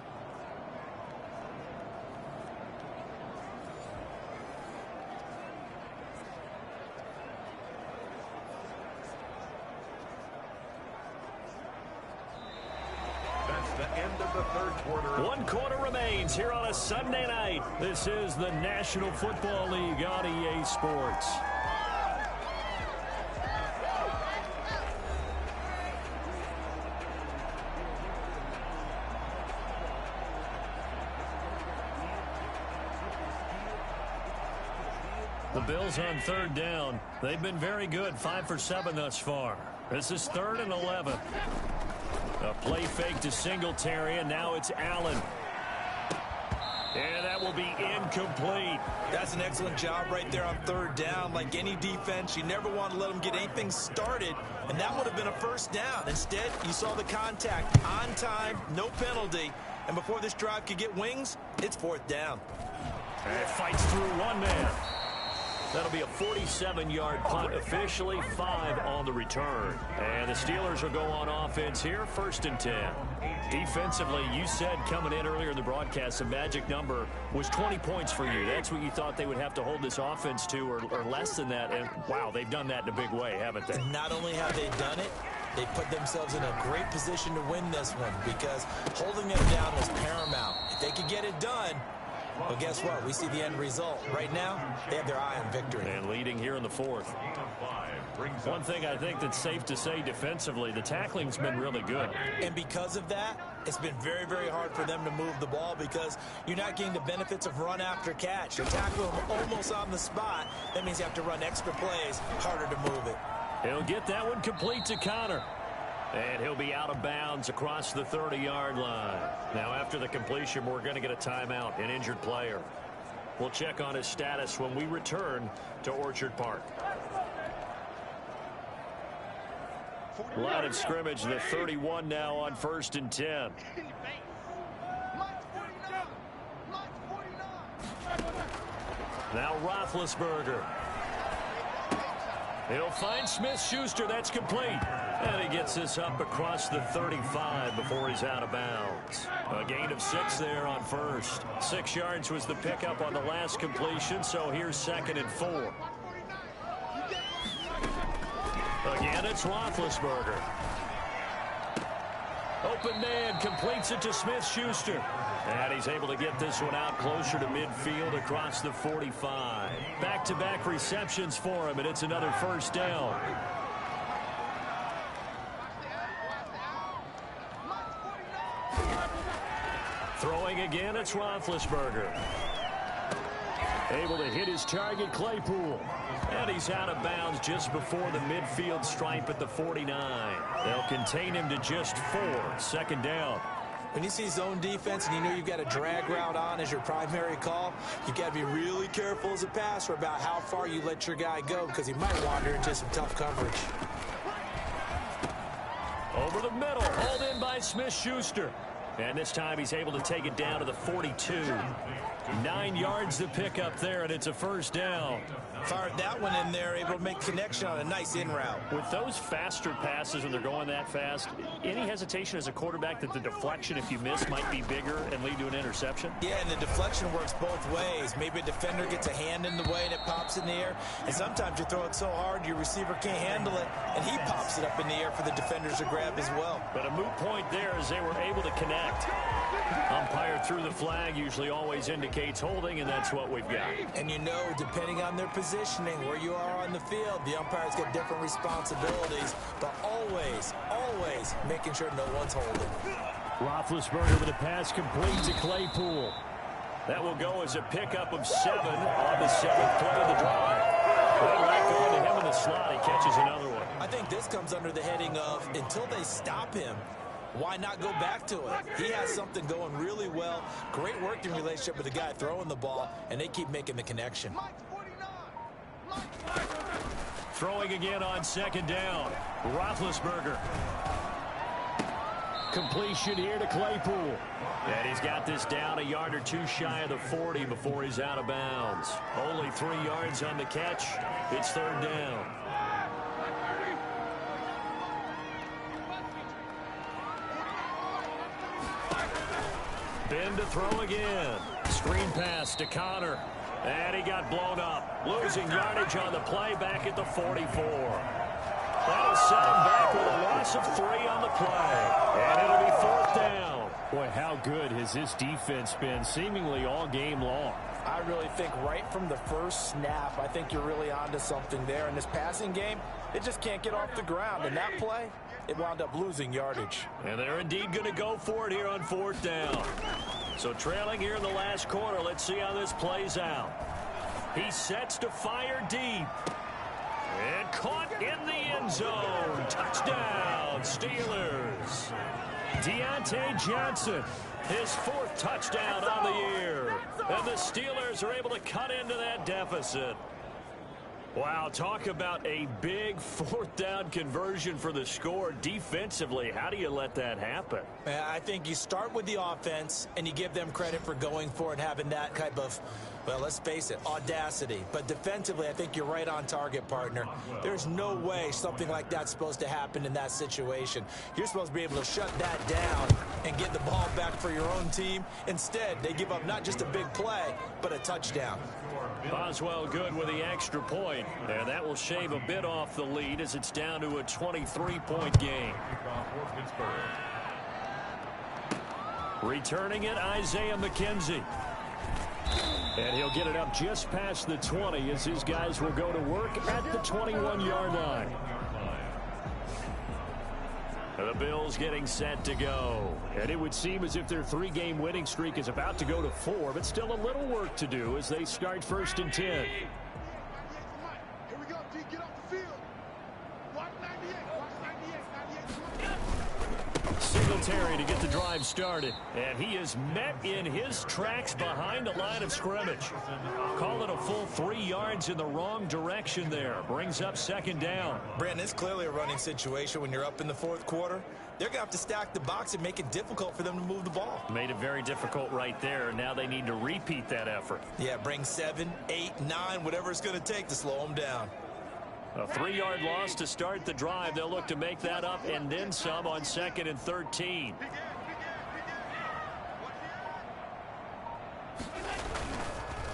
One quarter remains here on a Sunday night. This is the National Football League on EA Sports. The Bills on 3rd down. They've been very good, 5 for 7 thus far. This is 3rd and 11. A play fake to Singletary, and now it's Allen. And that will be incomplete. That's an excellent job right there on 3rd down. Like any defense, you never want to let them get anything started, and that would have been a 1st down. Instead, you saw the contact on time, no penalty, and before this drive could get wings, it's 4th down. And it fights through one man. That'll be a 47-yard punt, officially 5 on the return. And the Steelers will go on offense here, 1st and 10. Defensively, you said coming in earlier in the broadcast, the magic number was 20 points for you. That's what you thought they would have to hold this offense to, or less than that. And, wow, they've done that in a big way, haven't they? Not only have they done it, they put themselves in a great position to win this one because holding them down was paramount. If they could get it done, well, guess what? We see the end result. Right now, they have their eye on victory. And leading here in the 4th. One thing I think that's safe to say defensively, the tackling's been really good. And because of that, it's been very, very hard for them to move the ball because you're not getting the benefits of run after catch. You're tackling them almost on the spot. That means you have to run extra plays, harder to move it. He'll get that one complete to Connor. And he'll be out of bounds across the 30-yard line. Now, after the completion, we're going to get a timeout, an injured player. We'll check on his status when we return to Orchard Park. Line of scrimmage, the 31 now on 1st and 10. Now Roethlisberger. He'll find Smith-Schuster. That's complete. And he gets this up across the 35 before he's out of bounds. A gain of 6 there on 1st. 6 yards was the pickup on the last completion, so here's 2nd and 4. Again, it's Roethlisberger. Open man completes it to Smith-Schuster. And he's able to get this one out closer to midfield across the 45. Back-to-back receptions for him, and it's another 1st down. Throwing again, it's Roethlisberger. Able to hit his target, Claypool. And he's out of bounds just before the midfield stripe at the 49. They'll contain him to just 4. 2nd down. When you see zone defense and you know you've got a drag route on as your primary call, you've got to be really careful as a passer about how far you let your guy go because he might wander into some tough coverage. Over the middle, hauled in by Smith-Schuster. And this time he's able to take it down to the 42. 9 yards to pick up there, and it's a 1st down. Fired that one in there, able to make connection on a nice in route. With those faster passes when they're going that fast, any hesitation as a quarterback that the deflection, if you miss, might be bigger and lead to an interception? Yeah, and the deflection works both ways. Maybe a defender gets a hand in the way and it pops in the air. And sometimes you throw it so hard your receiver can't handle it, and he pops it up in the air for the defenders to grab as well. But a moot point there as they were able to connect. Umpire threw the flag, usually always indicates holding, and that's what we've got. And you know, depending on their positioning, where you are on the field, the umpires get different responsibilities, but always, always making sure no one's holding. Roethlisberger with a pass complete to Claypool. That will go as a pickup of 7 on the 7th play of the drive. Well, that going to him in the slot, he catches another one. I think this comes under the heading of, until they stop him, why not go back to it? He has something going really well. Great working relationship with the guy throwing the ball, and they keep making the connection. Throwing again on 2nd down. Roethlisberger. Completion here to Claypool. And he's got this down a yard or 2 shy of the 40 before he's out of bounds. Only 3 yards on the catch. It's 3rd down. Ben to throw again. Screen pass to Connor. And he got blown up. Losing yardage on the play back at the 44. That'll set him back with a loss of 3 on the play. And it'll be 4th down. Boy, how good has this defense been seemingly all game long? I really think right from the first snap, I think you're really onto something there. In this passing game, it just can't get off the ground. And that play, it wound up losing yardage. And they're indeed going to go for it here on 4th down. So trailing here in the last quarter, let's see how this plays out. He sets to fire deep. And caught in the end zone. Touchdown, Steelers. Deontay Johnson, his 4th touchdown on the year. And the Steelers are able to cut into that deficit. Wow, talk about a big fourth down conversion for the score. Defensively, how do you let that happen? I think you start with the offense and you give them credit for going for it, having that type of, well, let's face it, audacity. But defensively, I think you're right on target, partner. There's no way something like that's supposed to happen in that situation. You're supposed to be able to shut that down and get the ball back for your own team. Instead, they give up not just a big play, but a touchdown. Boswell good with the extra point, and that will shave a bit off the lead as it's down to a 23-point game. Returning it, Isaiah McKenzie. And he'll get it up just past the 20 as his guys will go to work at the 21-yard line. The Bills getting set to go. And it would seem as if their 3-game winning streak is about to go to 4, but still a little work to do as they start 1st and 10. Here we go, D. Get off the field. Watch 98. Watch 98. Singletary to get the drive started. And he is met in his tracks behind the line of scrimmage. Call it a full 3 yards in the wrong direction there. Brings up 2nd down. Brandon, it's clearly a running situation when you're up in the 4th quarter. They're going to have to stack the box and make it difficult for them to move the ball. Made it very difficult right there. Now they need to repeat that effort. Yeah, bring 7, 8, 9, whatever it's going to take to slow them down. A 3-yard loss to start the drive. They'll look to make that up and then some on 2nd and 13.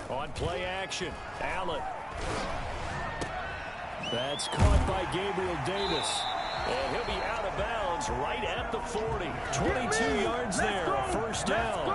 On play action, Allen. That's caught by Gabriel Davis. And he'll be out of bounds right at the 40. 22 yards there, a 1st down.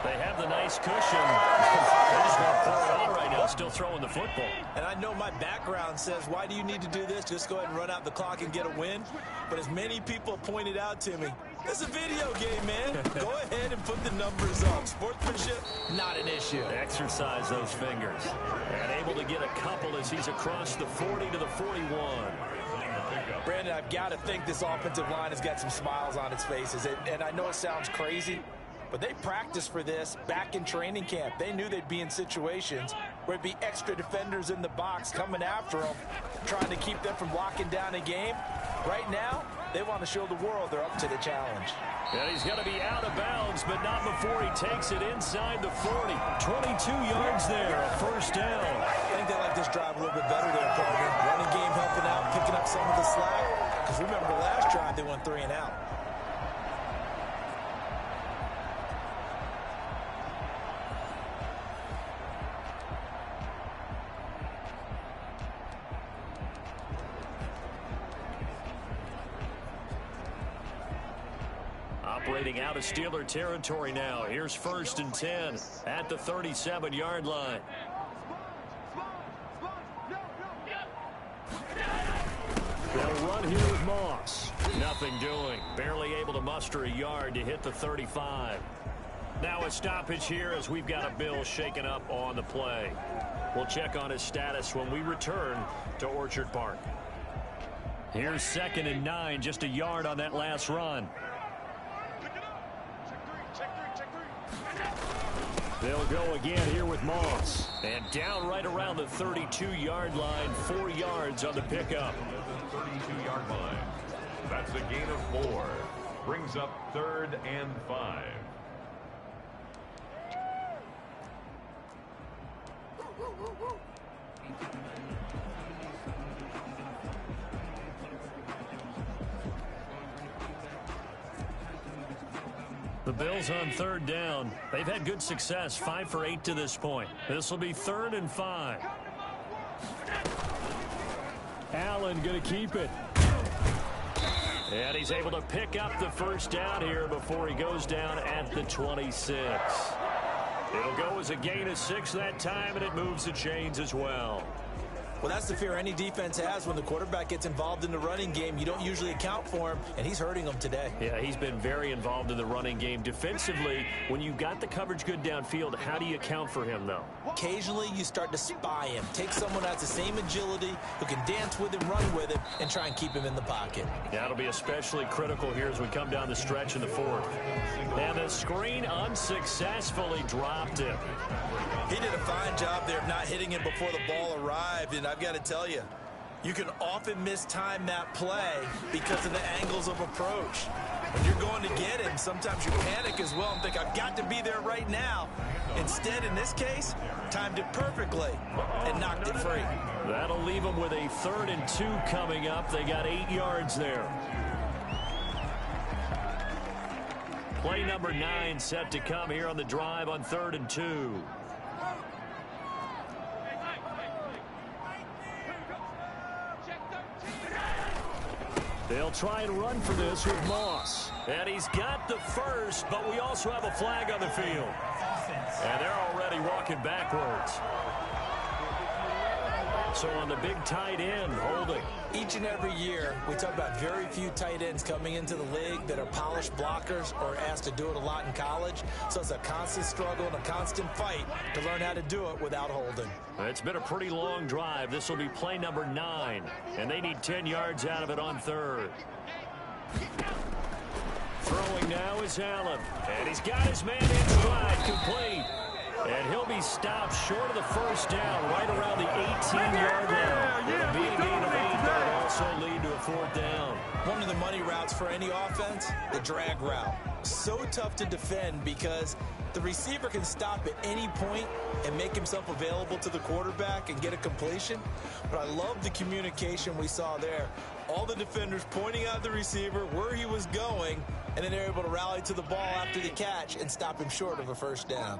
They have the nice cushion. They just want to pour it on right now, still throwing the football. And I know my background says, why do you need to do this? Just go ahead and run out the clock and get a win. But as many people pointed out to me, it's a video game, man. Go ahead and put the numbers up. Sportsmanship, not an issue. Exercise those fingers. And able to get a couple as he's across the 40 to the 41. Brandon, I've got to think this offensive line has got some smiles on its faces. And I know it sounds crazy, but they practiced for this back in training camp. They knew they'd be in situations where it'd be extra defenders in the box coming after them, trying to keep them from locking down a game. Right now, they want to show the world they're up to the challenge. And he's going to be out of bounds, but not before he takes it inside the 40. 22 yards there, a 1st down. I think they like this drive a little bit better there, partner. Running game helping out, picking up some of the slack. Because remember, the last drive, they went 3 and out. Operating out of Steeler territory now. Here's 1st and 10 at the 37-yard line. They'll run here with Moss. Nothing doing. Barely able to muster a yard to hit the 35. Now a stoppage here as we've got a Bill shaken up on the play. We'll check on his status when we return to Orchard Park. Here's 2nd and 9, just a yard on that last run. They'll go again here with Moss. And down right around the 32-yard line, 4 yards on the pickup. The 32-yard line. That's a gain of 4. Brings up 3rd and 5. The Bills on 3rd down. They've had good success, 5 for 8 to this point. This will be 3rd and 5. Allen going to keep it. And he's able to pick up the 1st down here before he goes down at the 26. It'll go as a gain of 6 that time, and it moves the chains as well. Well, that's the fear any defense has when the quarterback gets involved in the running game. You don't usually account for him, and he's hurting them today. Yeah, he's been very involved in the running game. Defensively, when you've got the coverage good downfield, how do you account for him, though? Occasionally, you start to spy him. Take someone who has the same agility, who can dance with him, run with him, and try and keep him in the pocket. Yeah, it'll be especially critical here as we come down the stretch in the fourth. And the screen unsuccessfully dropped him. He did a fine job there of not hitting him before the ball arrived, and I've got to tell you, you can often mistime that play because of the angles of approach. When you're going to get him, sometimes you panic as well and think, I've got to be there right now. Instead, in this case, timed it perfectly and knocked it free. That'll leave them with a 3rd and 2 coming up. They got 8 yards there. Play number 9 set to come here on the drive on 3rd and 2. They'll try and run for this with Moss. And he's got the first, but we also have a flag on the field. And they're already walking backwards. So on the big tight end, holding. Each and every year, we talk about very few tight ends coming into the league that are polished blockers or asked to do it a lot in college. So it's a constant struggle and a constant fight to learn how to do it without holding. It's been a pretty long drive. This will be play number 9, and they need 10 yards out of it on 3rd. Throwing now is Allen, and he's got his man in stride, complete. And he'll be stopped short of the first down, right around the 18-yard line. It'll be a gain of 8, but it'll also lead to a 4th down. One of the money routes for any offense, the drag route. So tough to defend because the receiver can stop at any point and make himself available to the quarterback and get a completion. But I love the communication we saw there. All the defenders pointing out the receiver, where he was going, and then they're able to rally to the ball after the catch and stop him short of a first down.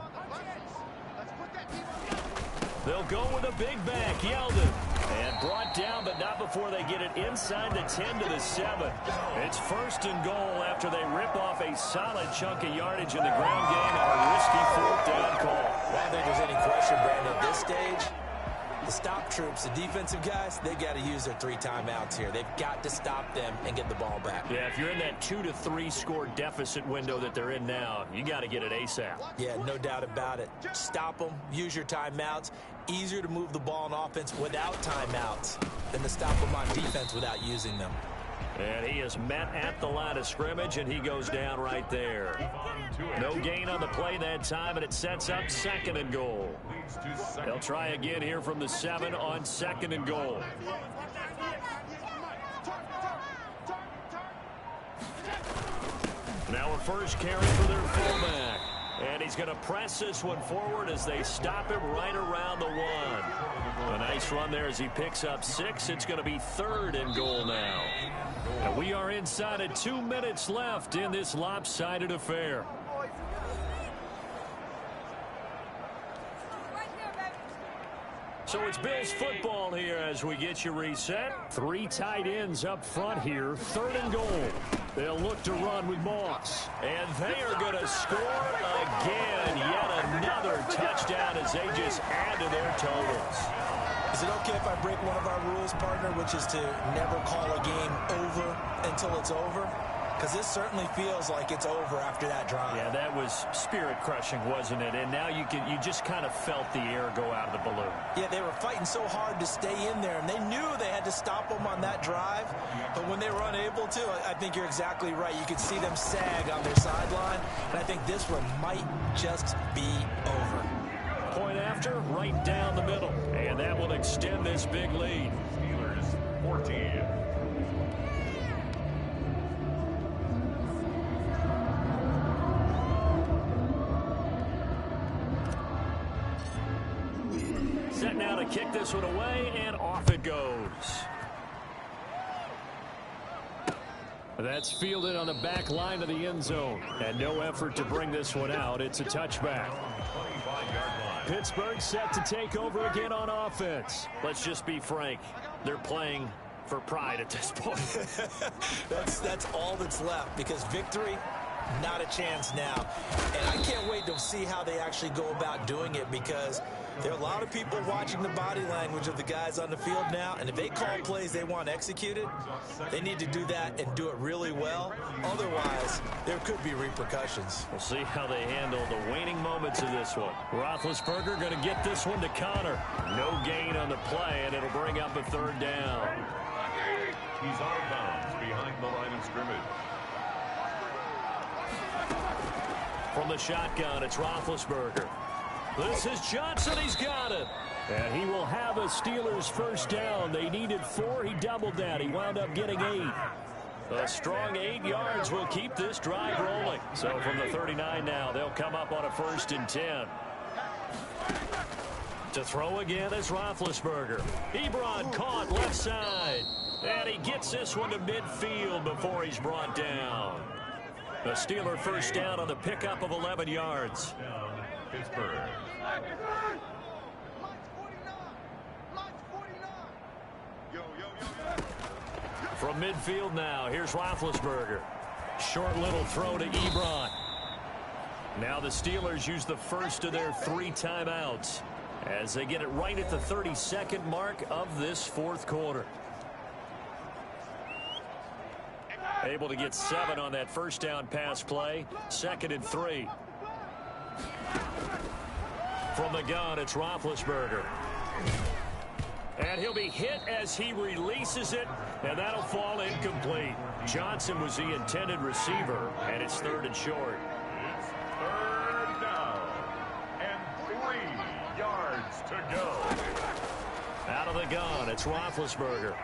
They'll go with a big back, Yeldon. And brought down, but not before they get it inside the 10 to the 7. It's 1st and goal after they rip off a solid chunk of yardage in the ground game on a risky 4th down call. I don't think there's any question, Brandon, at this stage. The stop troops, the defensive guys, they got to use their 3 timeouts here. They've got to stop them and get the ball back. Yeah, if you're in that 2 to 3 score deficit window that they're in now, you got to get it ASAP. Yeah, no doubt about it. Stop them, use your timeouts. Easier to move the ball on offense without timeouts than to stop them on defense without using them. And he is met at the line of scrimmage, and he goes down right there. No gain on the play that time, and it sets up 2nd and goal. They'll try again here from the 7 on 2nd and goal. Now a first carry for their fullback. And he's going to press this one forward as they stop him right around the 1. A nice run there as he picks up 6. It's going to be 3rd and goal now. And we are inside of 2 minutes left in this lopsided affair. So it's Bills football here as we get you reset. 3 tight ends up front here. 3rd and goal. They'll look to run with Moss. And they are going to score again. Yet another touchdown as they just add to their totals. Is it okay if I break one of our rules, partner, which is to never call a game over until it's over? Because this certainly feels like it's over after that drive. Yeah, that was spirit-crushing, wasn't it? And now you just kind of felt the air go out of the balloon. Yeah, they were fighting so hard to stay in there, and they knew they had to stop them on that drive. But when they were unable to, I think you're exactly right. You could see them sag on their sideline, and I think this one might just be over. Point after, right down the middle. And that will extend this big lead. Steelers 14. Set now to kick this one away, and off it goes. That's fielded on the back line of the end zone. And no effort to bring this one out. It's a touchback. Pittsburgh set to take over again on offense. Let's just be frank. They're playing for pride at this point. That's all that's left, because victory Not a chance now. And I can't wait to see how they actually go about doing it, because there are a lot of people watching the body language of the guys on the field now, and if they call plays they want executed, they need to do that and do it really well. Otherwise, there could be repercussions. We'll see how they handle the waning moments of this one. Roethlisberger going to get this one to Connor. No gain on the play, and it'll bring up a third down. He's out of bounds behind the line of scrimmage. From the shotgun, it's Roethlisberger. This is Johnson. He's got it. And he will have a Steelers first down. They needed 4. He doubled that. He wound up getting 8. A strong 8 yards will keep this drive rolling. So from the 39 now, they'll come up on a 1st and 10. To throw again is Roethlisberger. Ebron caught left side. And he gets this one to midfield before he's brought down. The Steeler first down on the pickup of 11 yards. Pittsburgh. From midfield now, here's Roethlisberger. Short little throw to Ebron. Now the Steelers use the first of their 3 timeouts as they get it right at the 32nd mark of this 4th quarter. Able to get 7 on that first down pass play. 2nd and 3. From the gun, it's Roethlisberger. And he'll be hit as he releases it, and that'll fall incomplete. Johnson was the intended receiver, and it's 3rd and short. It's 3rd down and 3 yards to go. Out of the gun, it's Roethlisberger.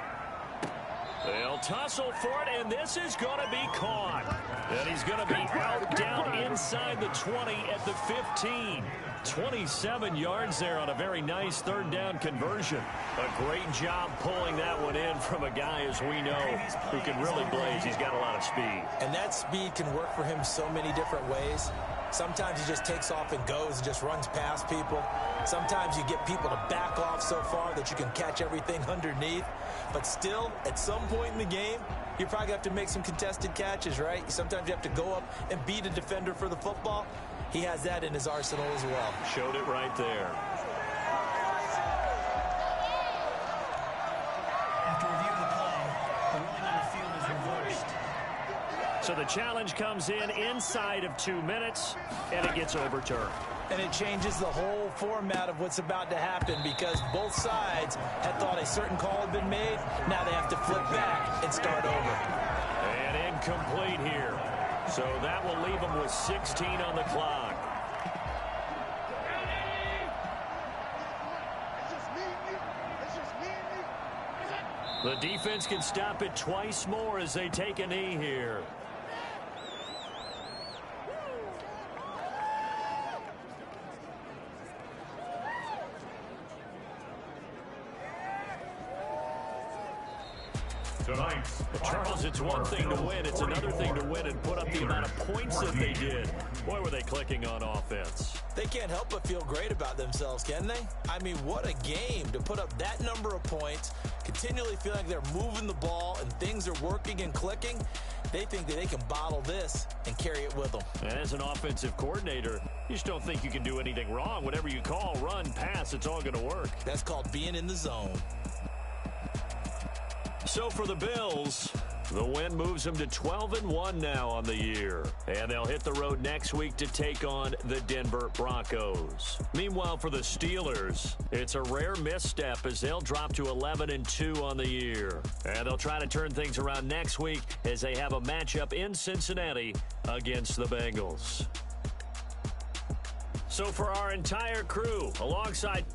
They'll tussle for it, and this is going to be caught. And he's going to be out down inside the 20 at the 15. 27 yards there on a very nice 3rd down conversion. A great job pulling that one in from a guy, as we know, who can really blaze. He's got a lot of speed. And that speed can work for him so many different ways. Sometimes he just takes off and goes and just runs past people. Sometimes you get people to back off so far that you can catch everything underneath. But still, at some point in the game, you probably have to make some contested catches, right? Sometimes you have to go up and beat a defender for the football. He has that in his arsenal as well. Showed it right there. After review of the play, the ruling on the field is reversed. So the challenge comes in inside of 2 minutes, and it gets overturned. And it changes the whole format of what's about to happen, because both sides had thought a certain call had been made. Now they have to flip back and start over. And incomplete here. So that will leave them with 16 on the clock. The defense can stop it twice more as they take a knee here. Tonight, Charles, it's one thing to win. It's another thing to win and put up the amount of points that they did. Boy, were they clicking on offense. They can't help but feel great about themselves, can they? I mean, what a game to put up that number of points, continually feel like they're moving the ball and things are working and clicking. They think that they can bottle this and carry it with them. And as an offensive coordinator, you just don't think you can do anything wrong. Whatever you call, run, pass, it's all going to work. That's called being in the zone. So for the Bills, the win moves them to 12-1 now on the year. And they'll hit the road next week to take on the Denver Broncos. Meanwhile, for the Steelers, it's a rare misstep as they'll drop to 11-2 on the year. And they'll try to turn things around next week as they have a matchup in Cincinnati against the Bengals. So for our entire crew, alongside